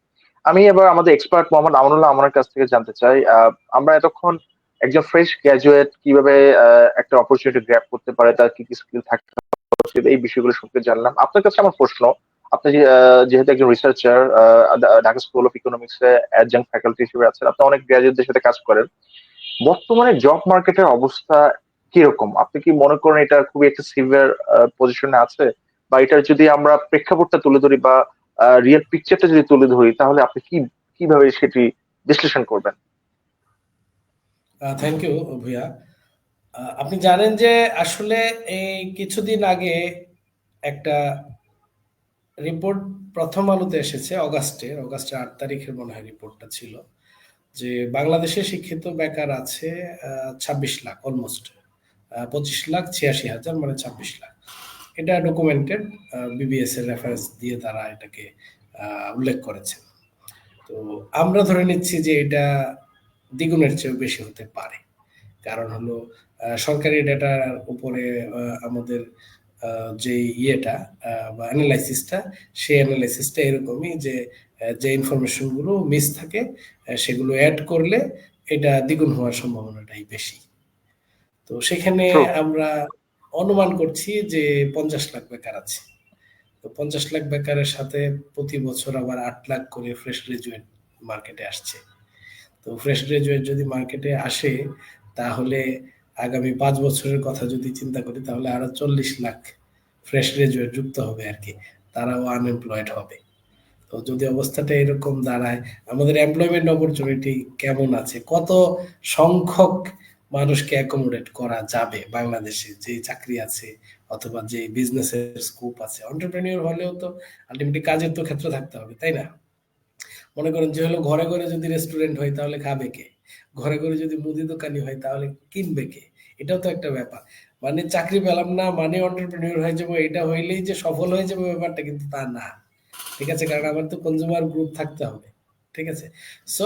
আমি এবার আমাদের এক্সপার্ট মোহাম্মদ আমানুল্লাহ আমার কাছ থেকে জানতে চাই, আমরা এতক্ষণ একজন ফ্রেশ গ্রাজুয়েট কিভাবে একটা অপরচুনিটি গ্র্যাব করতে পারে, তার কি কি স্কিল থাকতে হবে, এই বিষয়গুলো সম্পর্কে জানলাম। আপনার কাছে আমার প্রশ্ন, আপনি যেহেতু একজন researcher, Dhaka school of economics A অ্যাডজাঙ্ক্ট faculty হিসেবে আছেন, আপনি অনেক গ্রাজুয়েটদের সাথে কাজ করেন। বর্তমানে জব মার্কেটের অবস্থা কিরকম? আপনি কি মনে করেন এটা খুবই একটা সিভিয়ার পজিশনে আছে? বা এটার যদি আমরা প্রেক্ষাপটটা তুলে ধরি, বা রিয়েল পিকচারটা যদি তুলে ধরি, তাহলে আপনি কিভাবে সেটি বিশ্লেষণ করবেন? থ্যাংক ইউ ভূয়া। আপনি জানেন যে আসলে এই কিছুদিন আগে একটা রিপোর্ট প্রথম আলোতে এসেছে, অগাস্টের ৮ তারিখের মনে হয় রিপোর্টটা ছিল, যে বাংলাদেশে শিক্ষিত বেকার আছে ২৬ লাখ, অলমোস্ট ২৫,৮৬,০০০, মানে ২৬ লাখ। এটা ডকুমেন্টেড, বিবিএস এর রেফারেন্স দিয়ে তারা এটাকে উল্লেখ করেছে। তো আমরা ধরে নিচ্ছি যে এটা দ্বিগুণের চেয়েও বেশি হতে পারে। কারণ হলো সরকারি ডেটার উপরে আমাদের যে ইয়েটা বা অ্যানালাইসিসটা, সেই অ্যানালাইসিসটা এরকমই যে যে ইনফরমেশনগুলো মিস থাকে সেগুলো অ্যাড করলে এটা দ্বিগুণ হওয়ার সম্ভাবনাটাই বেশি। তো সেখানে ট্রু। আমরা অনুমান করছি যে ৫০ লাখ বেকার আছে। তো ৫০ লাখ বেকারের সাথে প্রতি বছর আবার ৮ লাখ করে ফ্রেশ গ্রাজুয়েট মার্কেটে আসছে। তো ফ্রেশ গ্রাজুয়েট যদি মার্কেটে আসে, তাহলে আগামী ৫ বছরের কথা যদি চিন্তা করি, তাহলে আরো ৪০ লাখ ফ্রেশ গ্রাজুয়েট যুক্ত হবে আর কি, তারাও আনএমপ্লয়েড হবে। তো যদি অবস্থাটা এরকম দাঁড়ায়, আমাদের এমপ্লয়মেন্ট অপরচুনিটি কেমন আছে, কত সংখ্যক মানুষকে অ্যাকোমোডেট করা যাবে বাংলাদেশে, যে চাকরি আছে অথবা যে বিজনেসের স্কোপ আছে। এন্টারপ্রেনিউর হলেও তো আলটিমেটলি কাজের তো ক্ষেত্র থাকতে হবে, তাই না? মনে করেন যে হলো ঘরে ঘরে যদি রেস্টুরেন্ট হয় তাহলে খাবে কে, ঘরে ঘরে যদি মুদি দোকানি হয় তাহলে কিনবে কে, এটাও তো একটা ব্যাপার। মানে চাকরি পেলাম না মানে এন্টারপ্রেনিউর হয়ে যাবো, এটা হইলেই যে সফল হয়ে যাবে ব্যাপারটা কিন্তু তা না। ঠিক আছে, কারণ আমার তো কনজিউমার গ্রুপ থাকতে হবে। ঠিক আছে, সো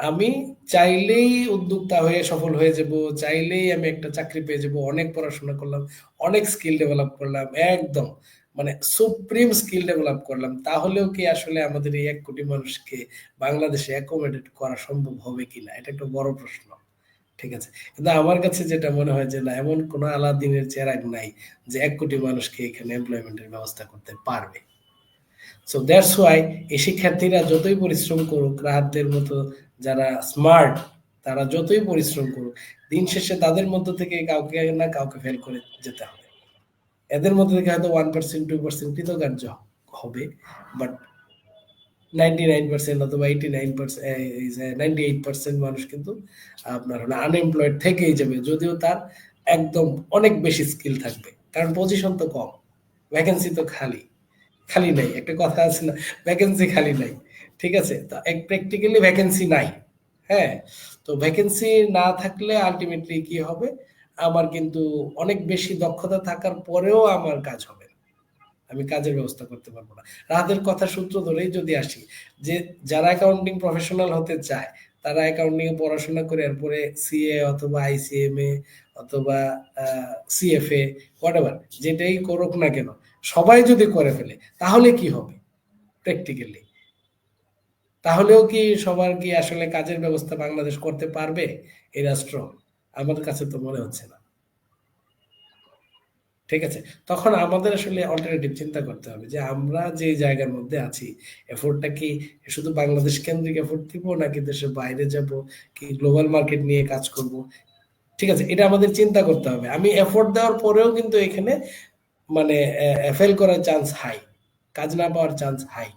আমি চাইলেই উদ্যোক্তা হয়ে সফল হয়ে যাব, চাইলেই আমি একটা চাকরি পেয়ে যাব, অনেক পড়াশোনা করলাম, অনেক স্কিল ডেভেলপ করলাম, একদম মানে সুপ্রিম স্কিল ডেভেলপ করলাম, তাহলেও কি আসলে আমাদের এই 1 কোটি মানুষকে বাংলাদেশে অ্যাকোমোডেট করা সম্ভব হবে কিনা, এটা একটা বড় প্রশ্ন। ঠিক আছে, কিন্তু আমার কাছে যেটা মনে হয় যে না, এমন কোনো আলাদিনের চেরাগ নাই যে 1 কোটি মানুষকে এখানে এমপ্লয়মেন্টের ব্যবস্থা করতে পারবে। সো দ্যাটস ওয়াই এই শিক্ষার্থীরা যতই পরিশ্রম করুক, রাহাতদের মতো যারা স্মার্ট, তারা যতই পরিশ্রম করুক, দিন শেষে তাদের মধ্য থেকে কাউকে না কাউকে ফেল করে যেতে হবে। এদের মধ্যে থেকে হয়তো 1% 2% কৃতকার্য হবে, বাট 99% অথবা 89%, 98% মানুষ কিন্তু আপনার হলো আনএমপ্লয়েড থেকেই যাবে, যদিও তার একদম অনেক বেশি স্কিল থাকবে, কারণ পজিশন তো কম, ভ্যাকেন্সি তো খালি খালি নাই, একটা কথা আছে না, ভ্যাকেন্সি খালি নাই। ঠিক আছে, তো এক প্র্যাকটিক্যালি ভ্যাকেন্সি নাই। হ্যাঁ, তো ভ্যাকেন্সি না থাকলে আলটিমেটলি কি হবে, আমার কিন্তু অনেক বেশি দক্ষতা থাকার পরেও আমার কাজ হবে না, আমি কাজের ব্যবস্থা করতে পারবো না। রাহাতের কথা সূত্র ধরেই যদি আসি, যে যারা অ্যাকাউন্টিং প্রফেশনাল হতে চায়, তারা অ্যাকাউন্টিং এ পড়াশোনা করে এরপরে সিএ অথবা আইসিএমএ অথবা সিএফএ, হোয়াটএভার যেটাই করুক না কেন, সবাই যদি করে ফেলে তাহলে কি হবে প্র্যাকটিক্যালি? তাহলেও কি সবার কি আসলে কাজের ব্যবস্থা বাংলাদেশ করতে পারবে এই রাষ্ট্র? আমার কাছে তো মনে হচ্ছে না। ঠিক আছে, তখন আমাদের আসলে অল্টারনেটিভ চিন্তা করতে হবে যে আমরা যে জায়গার মধ্যে আছি, এফোর্টটা কি শুধু বাংলাদেশ কেন্দ্রিক এফোর্ট দিব, নাকি দেশের বাইরে যাব, কি গ্লোবাল মার্কেট নিয়ে কাজ করব? ঠিক আছে, এটা আমাদের চিন্তা করতে হবে। আমি এফোর্ট দেওয়ার পরেও কিন্তু এখানে মানে ফেল করার চান্স হাই, কাজ না পাওয়ার চান্স হাই।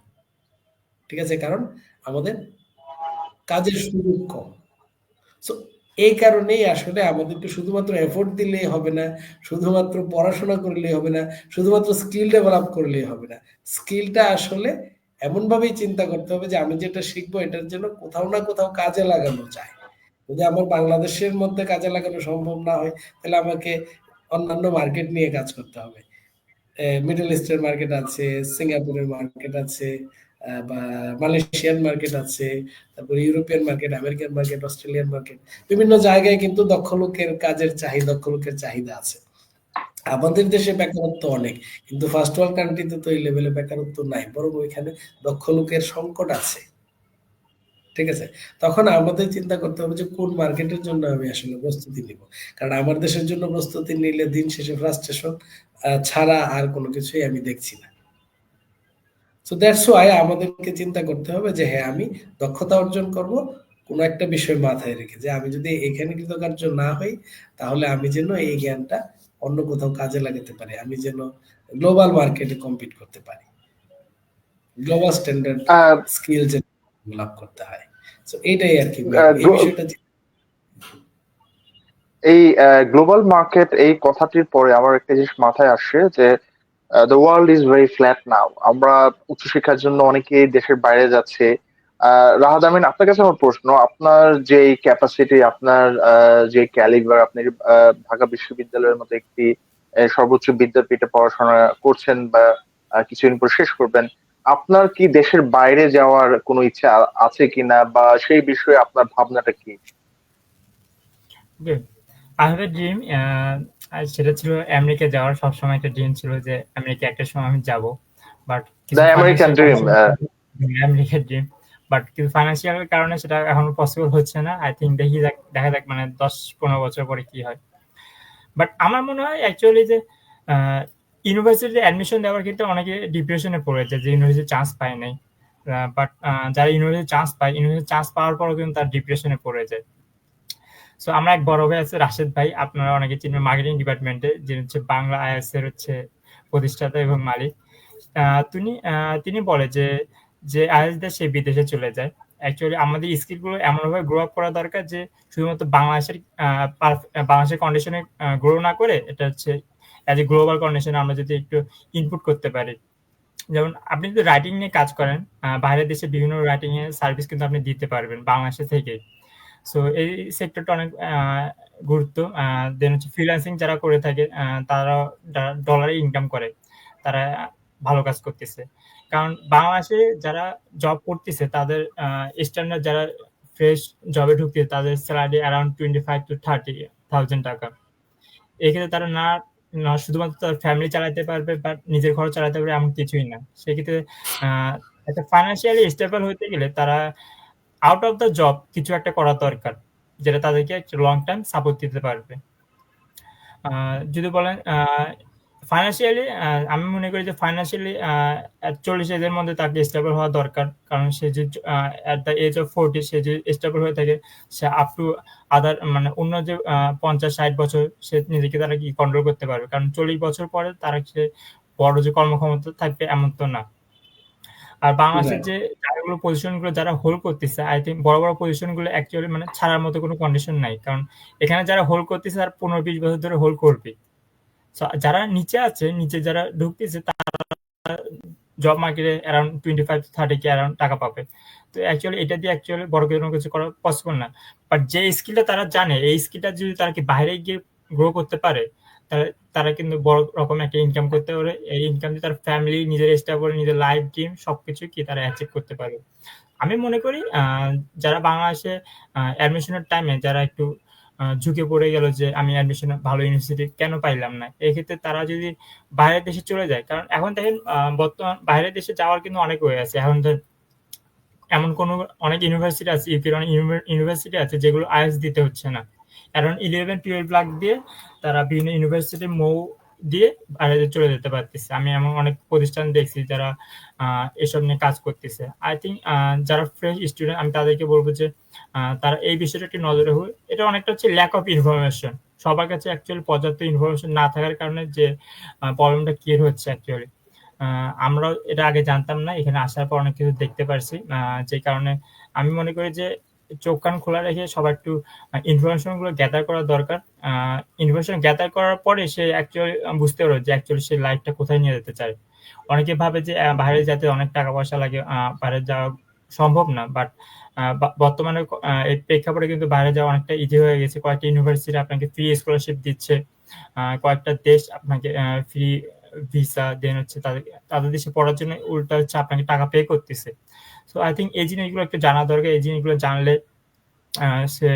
ঠিক আছে, কারণ আমাদের কাজের সুযোগ কম। সো এই কারণেই আসলে আমাদেরকে শুধুমাত্র এফোর্ট দিলেই হবে না, শুধুমাত্র পড়াশোনা করলেই হবে না, শুধুমাত্র স্কিল ডেভেলপ করলেই হবে না। স্কিলটা আসলে এমনভাবেই চিন্তা করতে হবে যে আমি যেটা শিখবো এটার জন্য কোথাও না কোথাও কাজে লাগানো যায়। যদি আমার বাংলাদেশের মধ্যে কাজে লাগানো সম্ভব না হয়, তাহলে আমাকে অন্যান্য মার্কেট নিয়ে কাজ করতে হবে। মিডল ইস্টের মার্কেট আছে, সিঙ্গাপুরের মার্কেট আছে, বা মালয়েশিয়ান মার্কেট আছে, তারপর European market, American market, Australian market, বিভিন্ন জায়গায় কিন্তু দক্ষ লোকের কাজের চাহিদা, দক্ষ লোকের চাহিদা আছে। আমাদের দেশে বেকারত্ব অনেক, কিন্তু ফার্স্ট ওয়ার্ল্ড কান্ট্রিতে তো এই লেভেলে বেকারত্ব নাই, বরং ওইখানে দক্ষ লোকের সংকট আছে। ঠিক আছে, তখন আমাদের চিন্তা করতে হবে যে কোন মার্কেটের জন্য আমি আসলে প্রস্তুতি নিব, কারণ আমার দেশের জন্য প্রস্তুতি নিলে দিন শেষে ফ্রাস্ট্রেশন ছাড়া আর কোনো কিছুই আমি দেখছি না। সো দ্যাটস ওয়াই আমাদেরকে চিন্তা করতে হবে যে হ্যাঁ, আমি দক্ষতা অর্জন করব কোনো একটা বিষয় মাথায় রেখে, যে আমি যদি এখানে কৃতকার্য না হই, তাহলে আমি যেন এই জ্ঞানটা অন্য কোথাও কাজে লাগাতে পারি, আমি যেন গ্লোবাল মার্কেটে কম্পিট করতে পারি, গ্লোবাল স্ট্যান্ডার্ড আহ, স্কিল যে ডেভেলপ করতে হয়। সো এইটাই আর কি মেইন এই গ্লো- বিষয়টা। এই গ্লোবাল মার্কেট এই কথাটির পরে আমার একটা জিনিস মাথায় আসছে যে the world is very flat now. আমরা উচ্চশিক্ষার জন্য অনেকেই দেশের বাইরে যাচ্ছে। রাহাত আমিন, আপনার কাছে আমার প্রশ্ন, আপনার যে ক্যাপাসিটি, আপনার যে ক্যালিবার, আপনি ঢাকা বিশ্ববিদ্যালয়ের মতো একটি সর্বোচ্চ বিদ্যাপীঠে পড়াশোনা করছেন বা কিছুদিন পর শেষ করবেন, আপনার কি দেশের বাইরে যাওয়ার কোনো ইচ্ছা আছে কিনা, বা সেই বিষয়ে আপনার ভাবনাটা কি? ওকে, আই হ্যাভ এ ড্রিম, সেটা ছিল আমেরিকা যাওয়ার। সবসময় একটা ড্রিম ছিল যে আমেরিকা একটা সময় আমি যাব, বাট দ্য কিছু আমেরিকান ফাইন্যান্সিয়াল ড্রিম। কন্ডিশন, আমেরিকার ড্রিম, বাট কিছু ফাইন্যান্সিয়াল কারণে সেটা এখনো পসিবল হচ্ছে না। আই থিঙ্ক দেখা যাক মানে 10-15 বছর পরে কি হয়। বাট আমার মনে হয় অ্যাকচুয়ালি যে ইউনিভার্সিটিতে অ্যাডমিশন দেওয়ার ক্ষেত্রে অনেকে ডিপ্রেশনে পড়েছে যে ইউনিভার্সিটি চান্স পায় নাই। বাট যারা ইউনিভার্সিটি চান্স পায়, ইউনিভার্সিটি চান্স পাওয়ার পরও কিন্তু তার ডিপ্রেশনে পড়ে যায়। সো আমরা এক বড় ভাই আছে রাশেদ ভাই, আপনারা অনেকে চিনবেন, মার্কেটিং ডিপার্টমেন্টে, যিনি হচ্ছে বাংলা আইএস এর হচ্ছে প্রতিষ্ঠাতা এবং মালিক। তিনি বলে যে যে আইএস দেয় সে বিদেশে চলে যায়। অ্যাকচুয়ালি আমাদের স্কিল গুলো এমনভাবে গ্রো আপ করা দরকার যে শুধুমাত্র বাংলাদেশের কন্ডিশনে গ্রো না করে, এটা হচ্ছে অ্যাজ এ গ্লোবাল কন্ডিশনে আমরা যদি একটু ইনপুট করতে পারি। যেমন আপনি যদি রাইটিং নিয়ে কাজ করেন, বাইরের দেশে বিভিন্ন রাইটিং এর সার্ভিস কিন্তু আপনি দিতে পারবেন বাংলাদেশে থেকে। সো এই সেক্টরটা অনেক গুরুত্ব। দেন হচ্ছে ফ্রিল্যান্সিং যারা করে থাকে তারা ডলারে ইনকাম করে, তারা ভালো কাজ করতেছে। কারণ বাংলাদেশে যারা জব করতেছে তাদের স্ট্যান্ডার্ড, যারা ফ্রেশ জবে ঢুকতেছে তাদের স্যালারি অ্যারাউন্ড 25,000 to 30,000 টাকা। এক্ষেত্রে তারা না না শুধুমাত্র তার ফ্যামিলি চালাতে পারবে বা নিজের খরচ চালাতে পারবে এমন কিছুই না। সেক্ষেত্রে একটা ফাইন্যান্সিয়ালি স্টেবল হতে গেলে তারা আউট অফ দ্য জব কিছু একটা করা দরকার, যেটা তাদেরকে লং টাইম সাপোর্ট দিতে পারবে। যদি বলেন ফাইন্যান্সিয়ালি, আমি মনে করি যে ফাইন্যান্সিয়ালি 40 এজের মধ্যে তাকে স্টেবল হওয়া দরকার। কারণ সে যে অ্যাট দ্য এজ অফ 40 সে যে স্টেবল হয়ে থাকে, সে আপ টু আদার মানে অন্য যে 50-60 বছর সে নিজেকে তারা কি কন্ট্রোল করতে পারবে। কারণ 40 বছর পরে তারা সে বড় যে কর্মক্ষমতা থাকবে এমন তো না। আর বাংলাদেশের রাইট। যে জায়গাগুলো পজিশন গুলো যারা হোল্ড করতেছে, আই থিঙ্ক বড় বড় পজিশন গুলো অ্যাকচুয়ালি মানে ছাড়ার মতো কোনো কন্ডিশন নাই। কারণ এখানে যারা হোল্ড করতেছে তারা 15-20 বছর ধরে হোল্ড করবে। যারা নিচে আছে, নিচে যারা ঢুকতেছে তারা জব মার্কেটে অ্যারাউন্ড 25-30 কে অ্যারাউন্ড টাকা পাবে। তো অ্যাকচুয়ালি এটা দিয়ে অ্যাকচুয়ালি বড় কোনো কিছু করা পসিবল না। বাট যে স্কিলটা তারা জানে, এই স্কিলটা যদি তারা কি বাইরে গিয়ে গ্রো করতে পারে, তারা তারা কিন্তু বড় রকম একটা ইনকাম করতে পারে। এই ইনকাম দিয়ে তার ফ্যামিলি, নিজের স্টেবল, নিজের লাইফ ড্রিম সবকিছু কি তারা অ্যাচিভ করতে পারে। আমি মনে করি যারা বাংলাদেশে অ্যাডমিশনের টাইমে যারা একটু ঝুঁকে পড়ে গেল যে আমি অ্যাডমিশন ভালো ইউনিভার্সিটি কেন পাইলাম না, এক্ষেত্রে তারা যদি বাইরের দেশে চলে যায়। কারণ এখন দেখেন বর্তমান বাইরের দেশে যাওয়ার কিন্তু অনেক ওয়ে আছে। এখন এমন কোন অনেক ইউনিভার্সিটি আছে, ইউকের অনেক ইউনিভার্সিটি আছে যেগুলো আইএলটিএস দিতে হচ্ছে না। অ্যারাউন্ড 11-12 লাখ দিয়ে তারা বিভিন্ন ইউনিভার্সিটি মৌ দিয়ে বাইরে চলে যেতে পারতেছে। আমি এমন অনেক প্রতিষ্ঠান দেখছি যারা এসব নিয়ে কাজ করতেছে। আই থিঙ্ক যারা ফ্রেশ স্টুডেন্ট আমি তাদেরকে বলবো যে তারা এই বিষয়টা একটু নজরে রাখবে। এটা অনেকটা হচ্ছে ল্যাক অফ ইনফরমেশন। সবার কাছে অ্যাকচুয়ালি পর্যাপ্ত ইনফরমেশন না থাকার কারণে যে প্রবলেমটা ক্রিয়েট হচ্ছে অ্যাকচুয়ালি। আমরাও এটা আগে জানতাম না, এখানে আসার পর অনেক কিছু দেখতে পারছি। যে কারণে আমি মনে করি যে চোখ কান খোলা রেখে সবার একটু ইনফরমেশন গুলো গ্যাদার করা দরকার। ইনফরমেশন গ্যাদার করার পরে সে অ্যাকচুয়ালি বুঝতে পারবে যে অ্যাকচুয়ালি সে লাইফটা কোথায় নিয়ে যেতে চায়। অনেকে ভাবে যে বাইরে যেতে অনেক টাকা পয়সা লাগে, বাইরে যাওয়া সম্ভব না। বাট বর্তমানে এই প্রেক্ষাপটে কিন্তু বাইরে যাওয়া অনেকটা ইজি হয়ে গেছে। কয়েকটা ইউনিভার্সিটি আপনাকে ফ্রি স্কলারশিপ দিচ্ছে, কয়েকটা দেশ আপনাকে ফ্রি ভিসা দেন হচ্ছে তাদের দেশে পড়ার জন্য উল্টা হচ্ছে আপনাকে টাকা পে করতেছে। সো আই থিঙ্ক এই জিনিসগুলো একটু জানা দরকার। এই জিনিসগুলো জানলে সে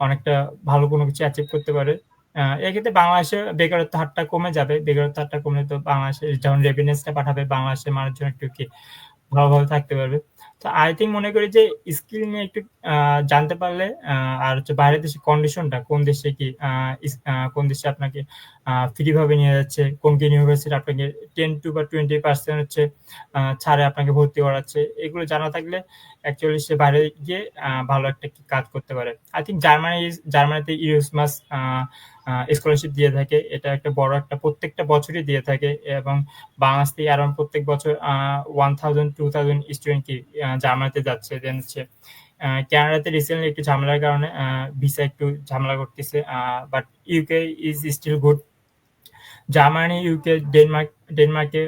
অনেকটা ভালো কোনো কিছু অ্যাচিভ করতে পারে। এক্ষেত্রে বাংলাদেশে বেকারত্ব হারটা কমে যাবে। বেকারত্ব হারটা কমলে তো বাংলাদেশে যখন রেভিনিউসটা পাঠাবে বাংলাদেশের মানুষজন একটু কি ভালোভাবে থাকতে পারবে। তো আই থিঙ্ক মনে করি যে স্কিল নিয়ে একটু জানতে পারলে, আর হচ্ছে বাইরের দেশের কন্ডিশনটা কোন দেশে কি কোন দেশে আপনাকে ফ্রি ভাবে নিয়ে যাচ্ছে, কোন কোন ইউনিভার্সিটি আপনাকে 10 to 20% হচ্ছে ছাড়ে আপনাকে ভর্তি করাচ্ছে, এগুলো জানা থাকলে অ্যাকচুয়ালি সে বাইরে গিয়ে ভালো একটা কাজ করতে পারে। আই থিঙ্ক জার্মানিতে ইউরোসমাস স্কলারশিপ দিয়ে থাকে। এটা একটা বড় একটা প্রত্যেকটা বছরই দিয়ে থাকে এবং বাংলাদেশ থেকে অ্যারাউন্ড প্রত্যেক বছর 1000-2000 স্টুডেন্ট কি জার্মানিতে যাচ্ছে। দেন হচ্ছে ক্যানাডাতে রিসেন্টলি একটু ঝামেলার কারণে ভিসা একটু ঝামেলা করতেছে, but UK is still good. Germany, UK, ডেনমার্কে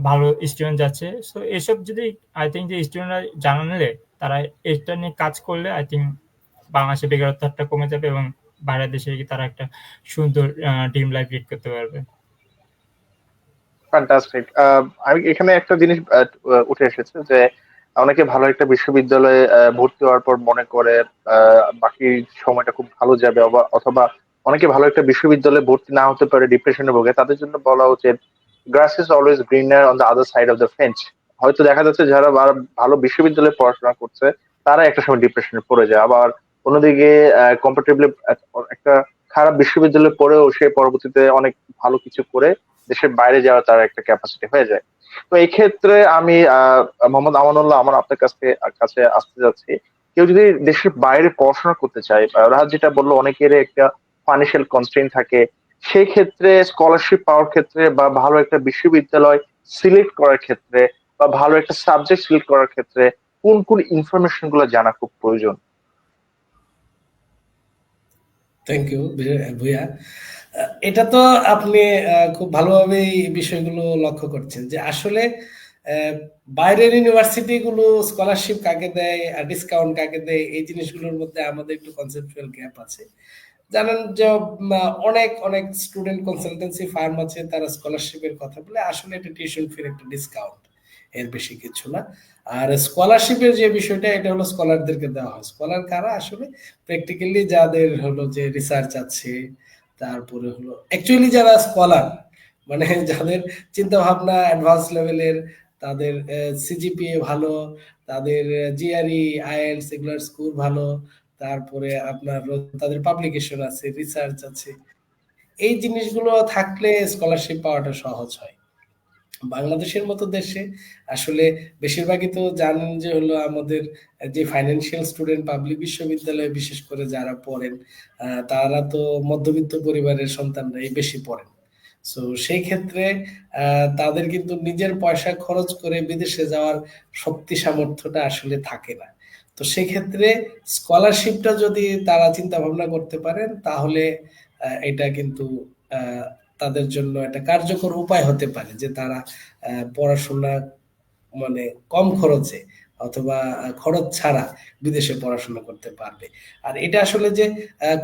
ভালো স্টুডেন্ট যাচ্ছে। সো এসব যদি আই থিঙ্ক যে স্টুডেন্টরা জানা নিলে, তারা এটা নিয়ে কাজ করলে আই থিঙ্ক বাংলাদেশে বেকারত্ব হারটা কমে যাবে এবং বাইরের দেশে গিয়ে তারা একটা সুন্দর ড্রিম লাইফ লিড করতে পারবে। ফ্যান্টাস্টিক। আমি এখানে একটা জিনিস উঠে এসেছে যে অনেকে ভালো একটা বিশ্ববিদ্যালয়ে ভর্তি হওয়ার পর মনে করে বাকি সময়টা খুব ভালো যাবে, অথবা অনেকে ভালো একটা বিশ্ববিদ্যালয়ে ভর্তি না হতে পারে ডিপ্রেশনে ভোগে। তাদের জন্য বলা উচিত গ্রাস is always greener on the other side of the french. হয়তো দেখা যাচ্ছে যারা ভালো বিশ্ববিদ্যালয়ে পড়াশোনা করছে তারা একটা সময় ডিপ্রেশনে পড়ে যায়, আবার অন্যদিকে কম্পারেটিভলি একটা খারাপ বিশ্ববিদ্যালয়ে পড়েও সে পরবর্তীতে অনেক ভালো কিছু করে দেশের বাইরে যাওয়ার তার একটা ক্যাপাসিটি হয়ে যায়। তো এই ক্ষেত্রে আমি মোহাম্মদ আমানুল্লাহ আমার আপনার কাছে আসতে যাচ্ছি। কেউ যদি দেশের বাইরে পড়াশোনা করতে চায়, রাহাত যেটা বললো অনেকের একটা ফাইন্যান্সিয়াল কনস্ট্রেইন থাকে, সেই ক্ষেত্রে স্কলারশিপ পাওয়ার ক্ষেত্রে বা ভালো একটা বিশ্ববিদ্যালয় সিলেক্ট করার ক্ষেত্রে বা ভালো একটা সাবজেক্ট সিলেক্ট করার ক্ষেত্রে কোন কোন ইনফরমেশন গুলো জানা খুব প্রয়োজন? থ্যাংক ইউ ভুয়া। এটা তো আপনি খুব ভালোভাবেই বিষয়গুলো লক্ষ্য করছেন যে আসলে আহ, বাইরের ইউনিভার্সিটি গুলো স্কলারশিপ কাকে দেয় আর ডিসকাউন্ট কাকে দেয়, এই জিনিসগুলোর মধ্যে আমাদের একটু কনসেপচুয়াল গ্যাপ আছে। জানেন যে অনেক অনেক স্টুডেন্ট কনসালটেন্সি ফার্ম আছে, তারা স্কলারশিপের কথা বলে, আসলে এটা টিউশন ফির একটা ডিসকাউন্ট, এর বেশি কিছু না। আর স্কলারশিপের যে বিষয়টা, এটা হলো স্কলারদেরকে দেওয়া হয়। স্কলার কারা? আসলে প্র্যাকটিক্যালি যাদের হলো যে রিসার্চ আছে, তারপরে হলো অ্যাকচুয়ালি যারা স্কলার, মানে যাদের চিন্তা ভাবনা অ্যাডভান্স লেভেলের, তাদের সিজিপিএ ভালো, তাদের জিআরই আইএলটিএস এগুলার স্কোর ভালো, তারপরে আপনার তাদের পাবলিকেশন আছে, রিসার্চ আছে, এই জিনিসগুলো থাকলে স্কলারশিপ পাওয়াটা সহজ হয়। বাংলাদেশের মতো দেশে আসলে বেশিরভাগই তো জানেন যে হলো আমাদের যে ফাইন্যান্সিয়াল স্টুডেন্ট পাবলিক বিশ্ববিদ্যালয়ে বিশেষ করে যারা পড়েন, তারা তো মধ্যবিত্ত পরিবারের সন্তানরাই বেশি পড়েন। সো সেই ক্ষেত্রে তাদের কিন্তু নিজের পয়সা খরচ করে বিদেশে যাওয়ার শক্তি সামর্থ্যটা আসলে থাকে না। তো সেক্ষেত্রে স্কলারশিপটা যদি তারা চিন্তা ভাবনা করতে পারেন, তাহলে এটা কিন্তু আহ, তাদের জন্য একটা কার্যকর উপায় হতে পারে যে তারা পড়াশোনা মানে কম খরচে অথবা খরচ ছাড়া বিদেশে পড়াশোনা করতে পারবে। আর এটা আসলে যে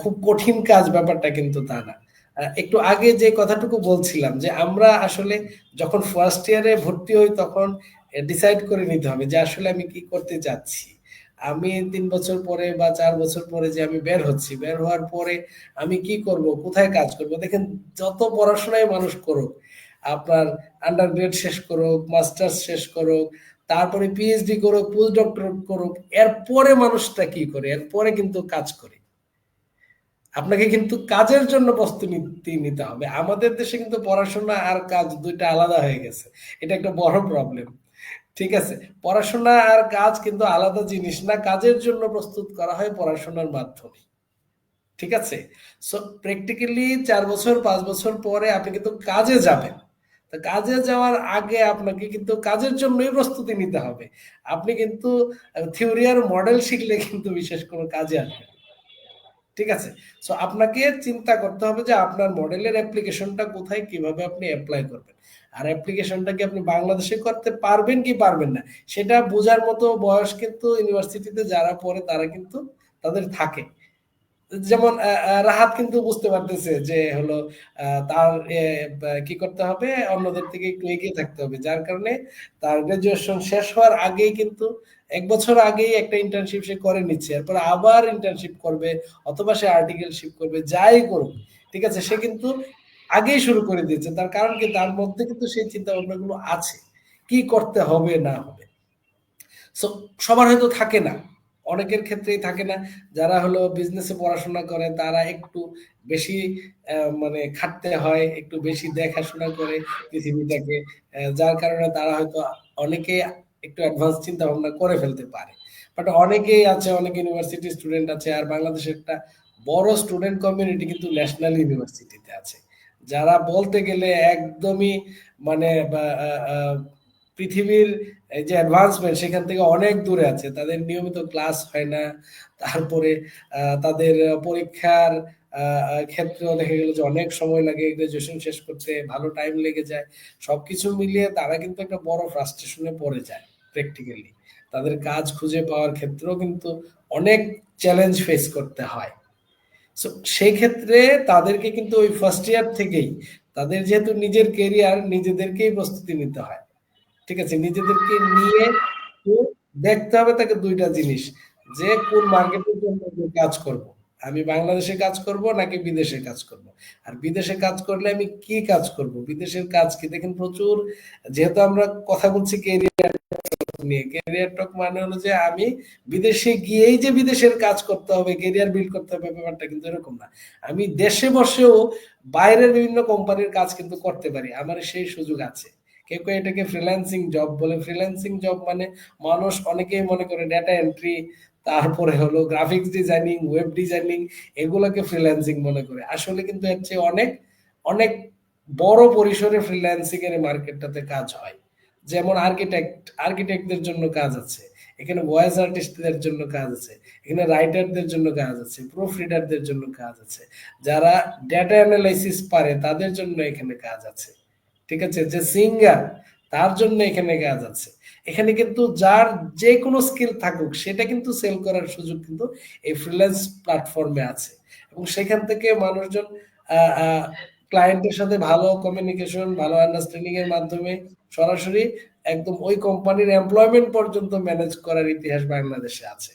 খুব কঠিন কাজ ব্যাপারটা কিন্তু তা না। একটু আগে যে কথাটুকু বলছিলাম যে আমরা আসলে যখন ফার্স্ট ইয়ারে ভর্তি হই তখন ডিসাইড করে নিতে হবে যে আসলে আমি কি করতে যাচ্ছি। আমি 3 বছর পরে বা 4 বছর পরে যে আমি বের হচ্ছি, বের হওয়ার পরে আমি কি করব, কোথায় কাজ করব। দেখেন, যত পড়াশোনায় মানুষ করুক, আপনার আন্ডার গ্রেড শেষ করুক, মাস্টার্স শেষ করুক, তারপরে পিএইচডি করুক, পোস্ট ডক্টরেট করুক, এরপরে মানুষটা কি করে? এরপরে কিন্তু কাজ করে। আপনাকে কিন্তু কাজের জন্য প্রস্তুতি নিতে হবে। আমাদের দেশে কিন্তু পড়াশোনা আর কাজ দুইটা আলাদা হয়ে গেছে। এটা একটা বড় প্রবলেম। ঠিক আছে? পড়াশোনা আর কাজ কিন্তু আলাদা জিনিস না। কাজের জন্য প্রস্তুত করা হয় পড়াশোনার মাধ্যমে। ঠিক আছে? সো প্র্যাকটিক্যালি 4 বছর 5 বছর পরে আপনি কিন্তু কাজে যাবেন। তো কাজে যাওয়ার আগে আপনাকে কিন্তু কাজের জন্যই প্রস্তুতি নিতে হবে। আপনি কিন্তু থিওরি আর মডেল শিখলে কিন্তু বিশেষ কোনো কাজে আসবে না। ঠিক আছে? সো আপনাকে চিন্তা করতে হবে যে আপনার মডেলের অ্যাপ্লিকেশনটা কোথায়, কিভাবে আপনি এপ্লাই করবেন। আর অ্যাপ্লিকেশনটা কি আপনি বাংলাদেশে করতে পারবেন কি পারবেন না, সেটা বোঝার মতো বয়স কিন্তু ইউনিভার্সিটিতে যারা পড়ে তারা কিন্তু তাদের থাকে। যেমন রাহাত কিন্তু বুঝতে পারতেছে যে হলো তার কি করতে হবে, অন্যদের থেকে একটু এগিয়ে থাকতে হবে, যার কারণে তার গ্রাজুয়েশন শেষ হওয়ার আগেই কিন্তু 1 বছর আগেই একটা ইন্টার্নশিপ সে করে নিচ্ছে, এরপর আবার ইন্টার্নশিপ করবে অথবা সে আর্টিকেলশিপ করবে, যাই করুক। ঠিক আছে, সে কিন্তু আগেই শুরু করে দিয়েছে। তার কারণ কি, তার মধ্যে কিন্তু সেই চিন্তা ভাবনাগুলো আছে, কি করতে হবে না হবে। সো সবার হয়তো থাকে না, অনেকের ক্ষেত্রেই থাকে না। যারা হলো বিজনেসে পড়াশোনা করে তারা একটু বেশি মানে খাটতে হয়, একটু বেশি দেখাশোনা করে পৃথিবীটাকে, যার কারণে তারা হয়তো অনেকে একটু অ্যাডভান্স চিন্তা ভাবনা করে ফেলতে পারে। বাট অনেকেই আছে, অনেক ইউনিভার্সিটি স্টুডেন্ট আছে, আর বাংলাদেশের একটা বড় স্টুডেন্ট কমিউনিটি কিন্তু ন্যাশনাল ইউনিভার্সিটিতে আছে, যারা বলতে গেলে একদমই মানে পৃথিবীর এই যে অ্যাডভান্সমেন্ট সেখান থেকে অনেক দূরে আছে। তাদের নিয়মিত ক্লাস হয় না। তারপরে তাদের পরীক্ষার ক্ষেত্রেও দেখা গেল যে অনেক সময় লাগে, গ্রাজুয়েশন শেষ করতে ভালো টাইম লেগে যায়। সবকিছু মিলিয়ে তারা কিন্তু একটা বড় ফ্রাস্ট্রেশনে পড়ে যায় প্র্যাকটিক্যালি। তাদের কাজ খুঁজে পাওয়ার ক্ষেত্রেও কিন্তু অনেক চ্যালেঞ্জ ফেস করতে হয়। সো সেই ক্ষেত্রে তাদেরকে কিন্তু ওই ফার্স্ট ইয়ার থেকেই, তাদের যেহেতু নিজের কেরিয়ার, নিজেদেরকেই প্রস্তুতি নিতে হয়। ঠিক আছে, নিজেদেরকে নিয়ে দেখতে হবে তাকে দুইটা জিনিস, যে কোন মার্কেটের জন্য আমি কাজ করব। আমি বাংলাদেশে কাজ করব নাকি বিদেশে কাজ করব। আর বিদেশে কাজ করলে আমি কি কাজ করব, বিদেশের কাজ কি। দেখেন, প্রচুর, যেহেতু আমরা কথা বলছি কেরিয়ার নিয়ে, ক্যারিয়ার টক মানে হলো যে আমি বিদেশে গিয়েই যে বিদেশের কাজ করতে হবে, ক্যারিয়ার বিল্ড করতে হবে, ব্যাপারটা কিন্তু এরকম না। আমি দেশে বসেও বাইরের বিভিন্ন কোম্পানির কাজ কিন্তু করতে পারি, আমার সেই সুযোগ আছে। কেউ কেউ এটাকে ফ্রিল্যান্সিং জব বলে। ফ্রিল্যান্সিং জব মানে মানুষ অনেকেই মনে করে ডেটা এন্ট্রি, তারপরে হলো গ্রাফিক্স ডিজাইনিং, ওয়েব ডিজাইনিং, এগুলোকে ফ্রিল্যান্সিং মনে করে। আসলে কিন্তু এর চেয়ে অনেক অনেক বড় পরিসরে ফ্রিল্যান্সিং এর মার্কেটটাতে কাজ হয়। যেমন আর্কিটেক্টদের জন্য কাজ আছে এখানে, ভয়েস আর্টিস্টদের জন্য কাজ আছে এখানে, রাইটারদের জন্য কাজ আছে, প্রুফ রিডারদের জন্য কাজ আছে, যারা ডেটা অ্যানালাইসিস পারে তাদের জন্য এখানে কাজ আছে। ঠিক আছে, যে সিঙ্গার, তার জন্য এখানে কাজ আছে। এখানে কিন্তু যার যে কোনো স্কিল থাকুক সেটা কিন্তু সেল করার সুযোগ কিন্তু এই ফ্রিল্যান্স প্ল্যাটফর্মে আছে, এবং সেখান থেকে মানুষজন ক্লায়েন্টের সাথে ভালো কমিউনিকেশন, ভালো আন্ডারস্ট্যান্ডিং এর মাধ্যমে সরাসরি একদম ওই কোম্পানির এমপ্লয়মেন্ট পর্যন্ত ম্যানেজ করার ইতিহাস বাংলাদেশে আছে।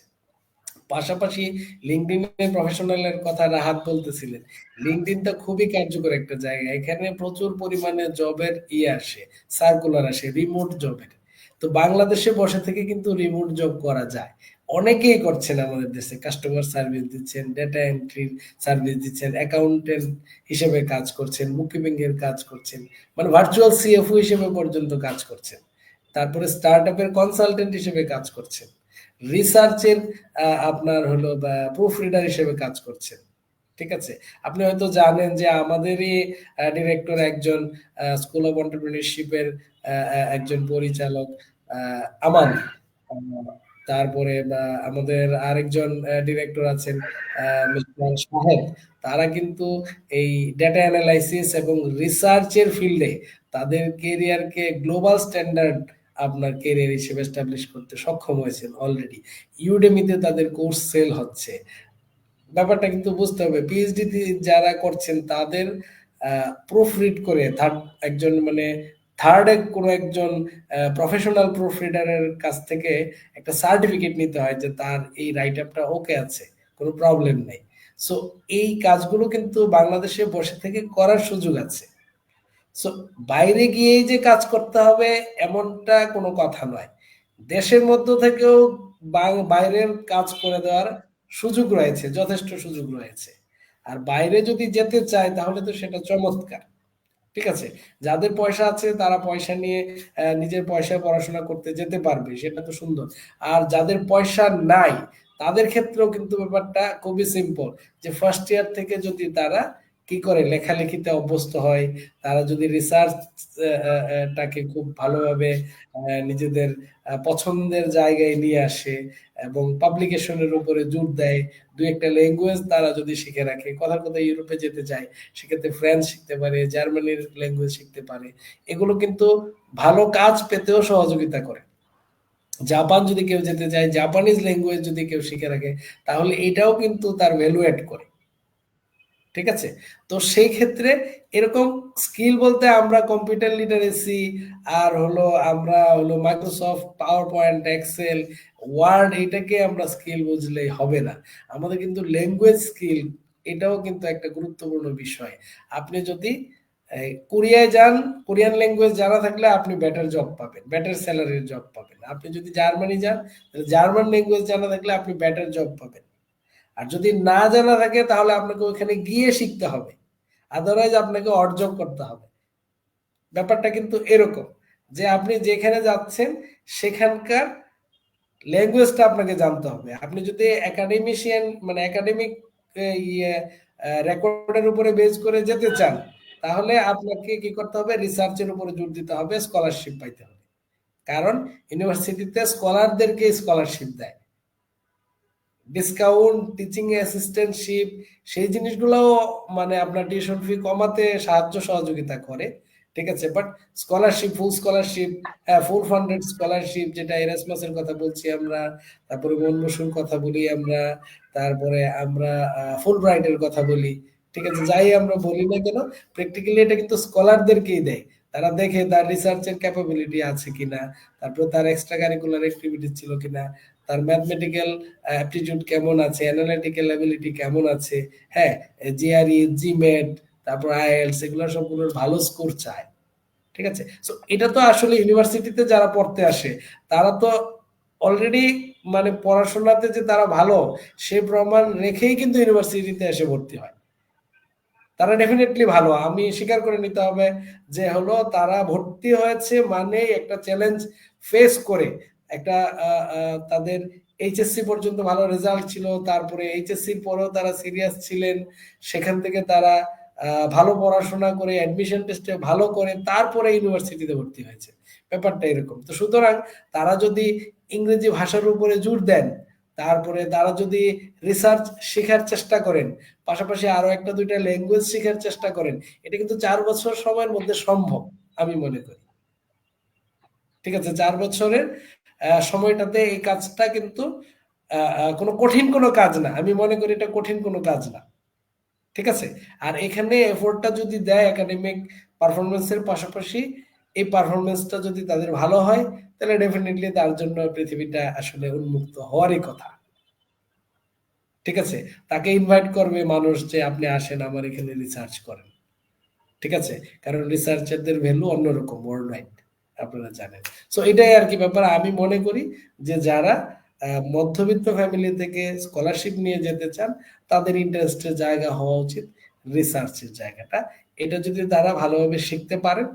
পাশাপাশি লিঙ্কডইনের প্রফেশনালের কথা রাহাত বলতেছিলেন, লিঙ্কডইনটা খুবই কার্যকর একটা জায়গা। এখানে প্রচুর পরিমাণে জবের আসে, সার্কুলার আসে রিমোট জবের। তো বাংলাদেশে বসে থেকে কিন্তু রিমোট জব করা যায়, অনেকেই করছেন আমাদের দেশে। কাস্টমার সার্ভিস দিচ্ছেন, ডেটা এন্ট্রি সার্ভিস দিচ্ছেন, অ্যাকাউন্টেন্ট হিসেবে কাজ করছেন, বুককিপিং এর কাজ করছেন, মানে ভার্চুয়াল সিএফও হিসেবে পর্যন্ত কাজ করছেন। তারপরে স্টার্ট আপের কনসালটেন্ট হিসেবে কাজ করছেন, রিসার্চের আপনার হলো বা প্রুফ রিডার হিসেবে কাজ করছেন। ঠিক আছে, আপনি হয়তো জানেন যে আমাদেরই ডিরেক্টর একজন স্কুল অফ এন্টারপ্রেনিউরশিপের একজন পরিচালক আমান। তারপরে আমাদের আরেকজন ডিরেক্টর আছেন মিস্টার শাহেদ। তারা কিন্তু এই ডেটা অ্যানালাইসিস এবং রিসার্চের ফিল্ডে তাদের কেরিয়ারকে গ্লোবাল স্ট্যান্ডার্ড আপনার কেরিয়ার হিসেবে এস্টাবলিশ করতে সক্ষম হয়েছেন অলরেডি। ইউডেমিতে তাদের কোর্স সেল হচ্ছে। ব্যাপারটা কিন্তু বুঝতে হবে, পিএইচডি যারা করছেন তাদের প্রুফ রিড করে একজন মানে থার্ড কোনো একজন প্রফেশনাল প্রুফ রিডারের কাছ থেকে একটা সার্টিফিকেট নিতে হয় যে তার এই রাইট আপটা ওকে আছে, কোনো প্রবলেম নেই। সো এই কাজগুলো কিন্তু বাংলাদেশে বসে থেকে করার সুযোগ আছে। সো বাইরে গিয়েই যে কাজ করতে হবে এমনটা কোনো কথা নয়, দেশের মধ্য থেকেও বাইরের কাজ করে দেওয়ার সুযোগ রয়েছে, যথেষ্ট সুযোগ রয়েছে। আর বাইরে যদি যেতে চায় তাহলে তো সেটা চমৎকার। ঠিক আছে, যাদের পয়সা আছে তারা পয়সা নিয়ে নিজের পয়সায় পড়াশোনা করতে যেতে পারবে, সেটা তো সুন্দর। আর যাদের পয়সা নাই তাদের ক্ষেত্রেও কিন্তু ব্যাপারটা খুবই সিম্পল, যে ফার্স্ট ইয়ার থেকে যদি তারা কি করে লেখালেখিতে অভ্যস্ত হয়, তারা যদি রিসার্চ টাকে খুব ভালোভাবে নিজেদের পছন্দের জায়গায় নিয়ে আসে এবং পাবলিকেশনের উপরে জোর দেয়, দুই একটা ল্যাঙ্গুয়েজ তারা যদি শিখে রাখে, কথার কথা ইউরোপে যেতে চায় সেক্ষেত্রে ফ্রেঞ্চ শিখতে পারে, জার্মানির ল্যাঙ্গুয়েজ শিখতে পারে, এগুলো কিন্তু ভালো কাজ পেতেও সহযোগিতা করে। জাপান যদি কেউ যেতে চায়, জাপানিজ ল্যাঙ্গুয়েজ যদি কেউ শিখে রাখে তাহলে এটাও কিন্তু তার ভ্যালু অ্যাড করে। ঠিক আছে, তো সেই ক্ষেত্রে এরকম স্কিল বলতে আমরা কম্পিউটার লিটারেসি আর হলো আমরা হলো Microsoft PowerPoint, Excel, Word, এটাকে আমরা স্কিল বুঝলেই হবে না। আমাদের কিন্তু ল্যাঙ্গুয়েজ স্কিল এটাও কিন্তু একটা গুরুত্বপূর্ণ বিষয়। আপনি যদি কোরিয়ায় যান, কোরিয়ান ল্যাঙ্গুয়েজ জানা থাকলে আপনি বেটার জব পাবেন, বেটার স্যালারির জব পাবেন। আপনি যদি জার্মানি যান, জার্মান ল্যাঙ্গুয়েজ জানা থাকলে আপনি বেটার জব পাবেন। আর যদি না জানা থাকে তাহলে আপনাকে ওখানে গিয়ে শিখতে হবে, আদারওয়াইজ আপনাকে অর্জন করতে হবে। ব্যাপারটা কিন্তু এরকম যে আপনি যেখানে যাচ্ছেন সেখানকার ল্যাঙ্গুয়েজটা আপনাকে জানতে হবে। আপনি যদি একাডেমিশিয়ান মানে একাডেমিক ইয়ে রেকর্ডের উপরে বেস করে যেতে চান তাহলে আপনাকে কি করতে হবে, রিসার্চের উপরে জোর দিতে হবে, স্কলারশিপ পাইতে হবে। কারণ ইউনিভার্সিটিতে স্কলারদেরকে স্কলারশিপ দেয়, ডিসকাউন্ট, টিচিং অ্যাসিস্ট্যান্টশিপ, সেই জিনিসগুলোও মানে আপনার টিউশন ফি কমাতে সাহায্য সহযোগিতা করে। ঠিক আছে, but scholarship, full scholarship, full funded scholarship, যেটা এরাসমাসের কথা বলছি আমরা, তারপরে মনমোশুর কথা বলি আমরা, তারপরে আমরা ফুল ব্রাইটের কথা বলি। ঠিক আছে, যাই আমরা বলি না কেন, প্র্যাকটিক্যালি এটা কিন্তু স্কলারদেরকেই দেয়। তারা দেখে তার রিসার্চের ক্যাপাবিলিটি আছে কিনা, তারপর তার এক্সট্রা কারিকুলার অ্যাক্টিভিটিস ছিল কিনা, তার ম্যাথমেটিক্যাল অ্যাপটিটিউড কেমন আছে, অ্যানালিটিক্যাল অ্যাবিলিটি কেমন আছে, হ্যাঁ, জিআরই, জিমেট, তারপর আইএলটিএস, এগুলো সবগুলোর ভালো স্কোর চায়। ঠিক আছে, সো এটা তো আসলে ইউনিভার্সিটিতে যারা পড়তে আসে তারা তো অলরেডি মানে পড়াশোনাতে যে তারা ভালো সে প্রমাণ রেখেই কিন্তু ইউনিভার্সিটিতে এসে ভর্তি হয়। তারা ডেফিনেটলি ভালো, আমি স্বীকার করে নিতে হবে যে হলো তারা ভর্তি হয়েছে মানে একটা চ্যালেঞ্জ ফেস করে, একটা তাদের এইচএসসি পর্যন্ত ভালো রেজাল্ট ছিল, তারপরে এইচএসসির পরেও তারা সিরিয়াস ছিলেন, সেখান থেকে তারা ভালো পড়াশোনা করে অ্যাডমিশন টেস্টে ভালো করে তারপরে ইউনিভার্সিটিতে ভর্তি হয়েছে। ব্যাপারটা এরকম। তো সুতরাং তারা যদি ইংরেজি ভাষার উপরে জোর দেন, তারপরে তারা যদি রিসার্চ শেখার চেষ্টা করেন, পাশাপাশি আরো একটা দুইটা ল্যাঙ্গুয়েজ শেখার চেষ্টা করেন, এটা কিন্তু 4 বছর সময়ের মধ্যে সম্ভব আমি মনে করি। ঠিক আছে, 4 বছরের সময়টাতে এই কাজটা কিন্তু কোনো কঠিন কোনো কাজ না, আমি মনে করি এটা কঠিন কোনো কাজ না। ঠিক আছে, আর এখানে এফোর্টটা যদি দেয় একাডেমিক পারফরমেন্সের পাশাপাশি, এই পারফরমেন্সটা যদি তাদের ভালো হয়, তাহলে ডেফিনেটলি তার জন্য পৃথিবীটা আসলে উন্মুক্ত হওয়ারই কথা। ঠিক আছে, তাকে ইনভাইট করবে মানুষ যে আপনি আসেন আমার এখানে রিসার্চ করেন। ঠিক আছে, কারণ রিসার্চারদের ভ্যালু অন্যরকম ওয়ার্ল্ড ওয়াইড, আপনারা জানেন। সো এটাই আর কি ব্যাপার। আমি মনে করি যে যারা মধ্যবিত্ত ফ্যামিলি থেকে স্কলারশিপ নিয়ে যেতে চান, তাদের ইন্টারেস্টের জায়গা হওয়া উচিত রিসার্চের জায়গাটা। এটা যদি তারা ভালোভাবে শিখতে পারেন,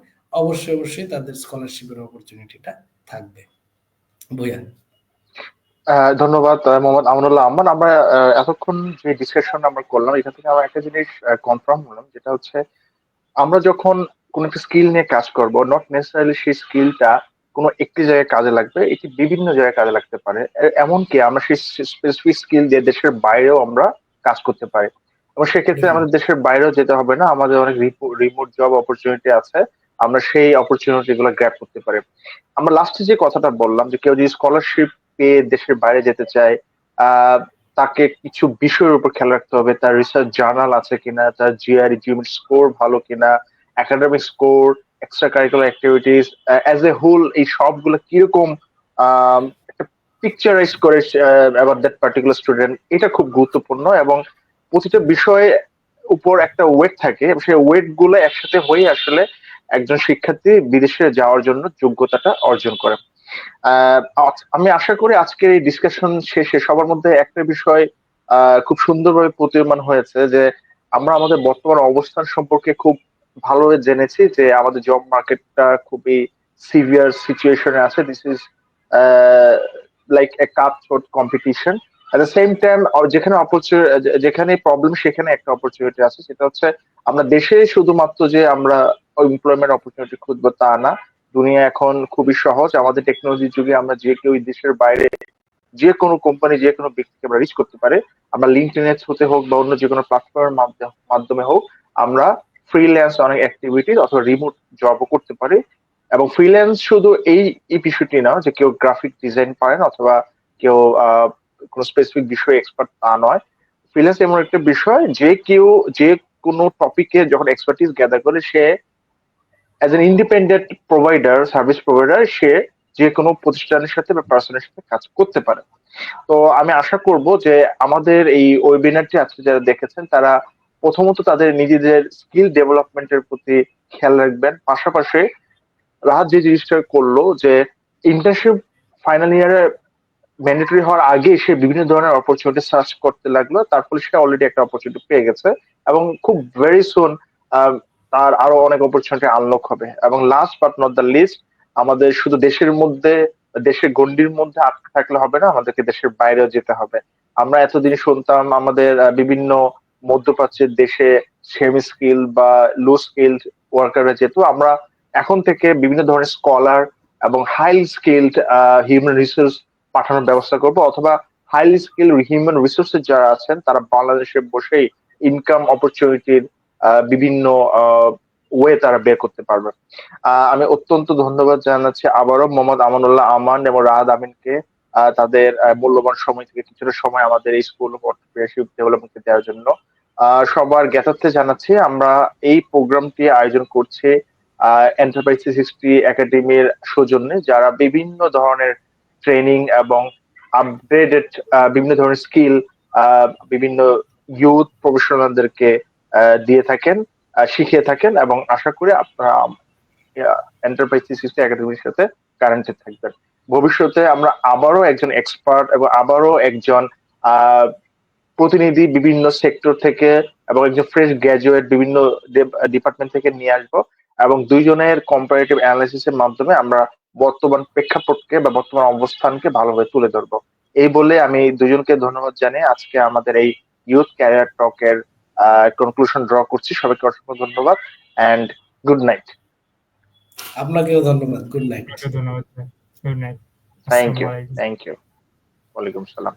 অবশ্যই অবশ্যই তাদের স্কলারশিপের অপরচুনিটিটা থাকবে। বুঝলেন? ধন্যবাদ মোহাম্মদ আমানুল্লাহ আমান। আমরা এতক্ষণ যে ডিসকাশন আমরা করলাম, এখান থেকে আমরা একটা জিনিস কনফার্ম হলাম, যেটা হচ্ছে আমরা যখন কোনো একটা স্কিল নিয়ে কাজ করব, নট নেসেসারিলি সেই স্কিলটা কোনো একটি জায়গায় কাজে লাগবে, এটি বিভিন্ন জায়গায় কাজে লাগতে পারে। এমনকি আমরা সেই স্পেসিফিক স্কিল দিয়ে দেশের বাইরেও আমরা কাজ করতে পারি, এবং সেক্ষেত্রে আমাদের দেশের বাইরেও যেতে হবে না, আমাদের অনেক রিমোট জব অপরচুনিটি আছে, আমরা সেই অপরচুনিটি গুলো গ্র্যাব করতে পারি। আমরা লাস্টে যে কথাটা বললাম যে কেউ যদি স্কলারশিপ পেয়ে দেশের বাইরে যেতে চায়, আহ তাকে কিছু বিষয়ের উপর খেয়াল রাখতে হবে, তার রিসার্চ জার্নাল আছে কিনা, তার জিআরই জিওমেট্রি স্কোর ভালো কিনা, academic score, extra curricular activities, as a whole এই সবগুলো কিরকম একটা পিকচারাইজ করে অ্যাবাউট দ্যাট পার্টিকুলার স্টুডেন্ট, এটা খুব গুরুত্বপূর্ণ। এবং প্রতিটা বিষয়ে উপর একটা ওয়েট থাকে, এবং সেই ওয়েট গুলো একসাথে হয়ে আসলে একজন শিক্ষার্থী বিদেশে যাওয়ার জন্য যোগ্যতাটা অর্জন করে। আমি আশা করি আজকের এই ডিসকাশন শেষে সবার মধ্যে একটা বিষয় খুব সুন্দরভাবে প্রতীয়মান হয়েছে, যে আমরা আমাদের বর্তমান অবস্থান সম্পর্কে খুব ভালোভাবে জেনেছি, যে আমাদের জব মার্কেটটা খুবই সিভিয়ার সিচুয়েশনে আছে। This is like a cup throat competition. At the same time যেখানে যেখানে প্রবলেম সেখানে একটা অপরচুনিটি আছে, সেটা হচ্ছে আমরা দেশে শুধুমাত্র যে আমরা এমপ্লয়মেন্ট অপরচুনিটি খুঁজবো তা না। দুনিয়া এখন খুবই সহজ, আমাদের টেকনোলজির যুগে আমরা যে কেউ দেশের বাইরে যে কোনো কোম্পানি যে কোনো ব্যক্তিকে আমরা রিচ করতে পারে। আমরা লিঙ্কডইন হতে হোক বা অন্য যে কোনো প্ল্যাটফর্মের মাধ্যমে হোক, আমরা ফ্রিল্যান্স অনেক অ্যাক্টিভিটি অথবা রিমোট জবও করতে পারি। এবং ফ্রিল্যান্স শুধু এই বিষয়টি না যে কেউ গ্রাফিক ডিজাইন পারেন অথবা কেউ কোনো স্পেসিফিক বিষয়ে এক্সপার্ট তা নয়। ফ্রিল্যান্স এমন একটা বিষয় যে কেউ যে কোনো টপিকে যখন এক্সপার্টিস গ্যাদার করে, সে as an independent provider, service provider, সে যে কোনো প্রতিষ্ঠানের সাথে বা পার্সনের সাথে কাজ করতে পারে। তো আমি আশা করব যে আমাদের এই ওয়েবিনারটি আজকে যারা দেখেছেন, তারা প্রথমত তাদের নিজেদের স্কিল ডেভেলপমেন্টের প্রতি খেয়াল রাখবেন। পাশাপাশি রাহাত যে জিনিসটা করলো, যে ইন্টার্নশিপ ফাইনাল ইয়ারে ম্যান্ডেটরি হওয়ার আগে সে বিভিন্ন ধরনের অপরচুনিটি সার্চ করতে লাগলো, তার ফলে সে অলরেডি একটা অপরচুনিটি পেয়ে গেছে, এবং খুব ভেরি সুন তার আরো অনেক অপরচুনিটি আনলক হবে। এবং last but not the least, আমাদের শুধু দেশের মধ্যে, দেশের গণ্ডির মধ্যে আটকে থাকলে হবে না, আমাদেরকে দেশের বাইরেও যেতে হবে। আমরা এতদিন শুনতাম আমাদের বিভিন্ন মধ্যপ্রাচ্যের দেশে সেমি স্কিল বা লো স্কিলড ওয়ার্কাররা যেত, আমরা এখন থেকে বিভিন্ন ধরনের স্কলার এবং হাই স্কিলড হিউম্যান রিসোর্স পাঠানোর ব্যবস্থা করব, অথবা হাইলি স্কিল হিউম্যান রিসোর্সেস যারা আছেন তারা বাংলাদেশে বসেই ইনকাম অপরচুনিটির বিভিন্ন ওয়ে তারা বের করতে পারবে। আমি অত্যন্ত ধন্যবাদ জানাচ্ছি আবারও মোহাম্মদ আমানুল্লাহ আমান এবং রাহাত আমিনকে তাদের মূল্যবান সময় থেকে কিছুটা সময় আমাদের এই স্কুল অফ অন্টারপ্রেনারশিপ ডেভেলপমেন্টকে দেওয়ার জন্য। সবার জ্ঞাতার্থে জানাচ্ছি, আমরা এই প্রোগ্রামটি আয়োজন করছি এন্টারপ্রাইজ 360 একাডেমির সৌজন্যে, যারা বিভিন্ন ধরনের ট্রেনিং এবং আপগ্রেডেড বিভিন্ন ধরনের স্কিল বিভিন্ন ইউথ প্রফেশনালদেরকে দিয়ে থাকেন, শিখিয়ে থাকেন। এবং আশা করি আপনারা এন্টারপ্রাইজ 360 একাডেমির সাথে কারেন্টে থাকবেন। ভবিষ্যতে আমরা আবারও একজন এক্সপার্ট এবং আবারও একজন প্রতিনিধি বিভিন্ন সেক্টর থেকে এবং একজন ফ্রেশ গ্র্যাজুয়েট বিভিন্ন ডিপার্টমেন্ট থেকে নিয়ে আসবো, এবং দুইজনের কম্পারেটিভ অ্যানালাইসিসের মাধ্যমে আমরা বর্তমান প্রেক্ষাপটকে বা বর্তমান অবস্থানকে ভালোভাবে তুলে ধরবো। এই বলে আমি দুজনকে ধন্যবাদ জানিয়ে আজকে আমাদের এই ইউথ ক্যারিয়ার টকের কনক্লুশন ড্র করছি। সবাইকে অসংখ্য ধন্যবাদ এন্ড গুড নাইট। আপনাকেও ধন্যবাদ, গুড নাইট। আপনাকে ধন্যবাদ। Good night. থ্যাংক আসসালামু ইউ, আলাইকুম। Thank you. ওয়ালাইকুম সালাম।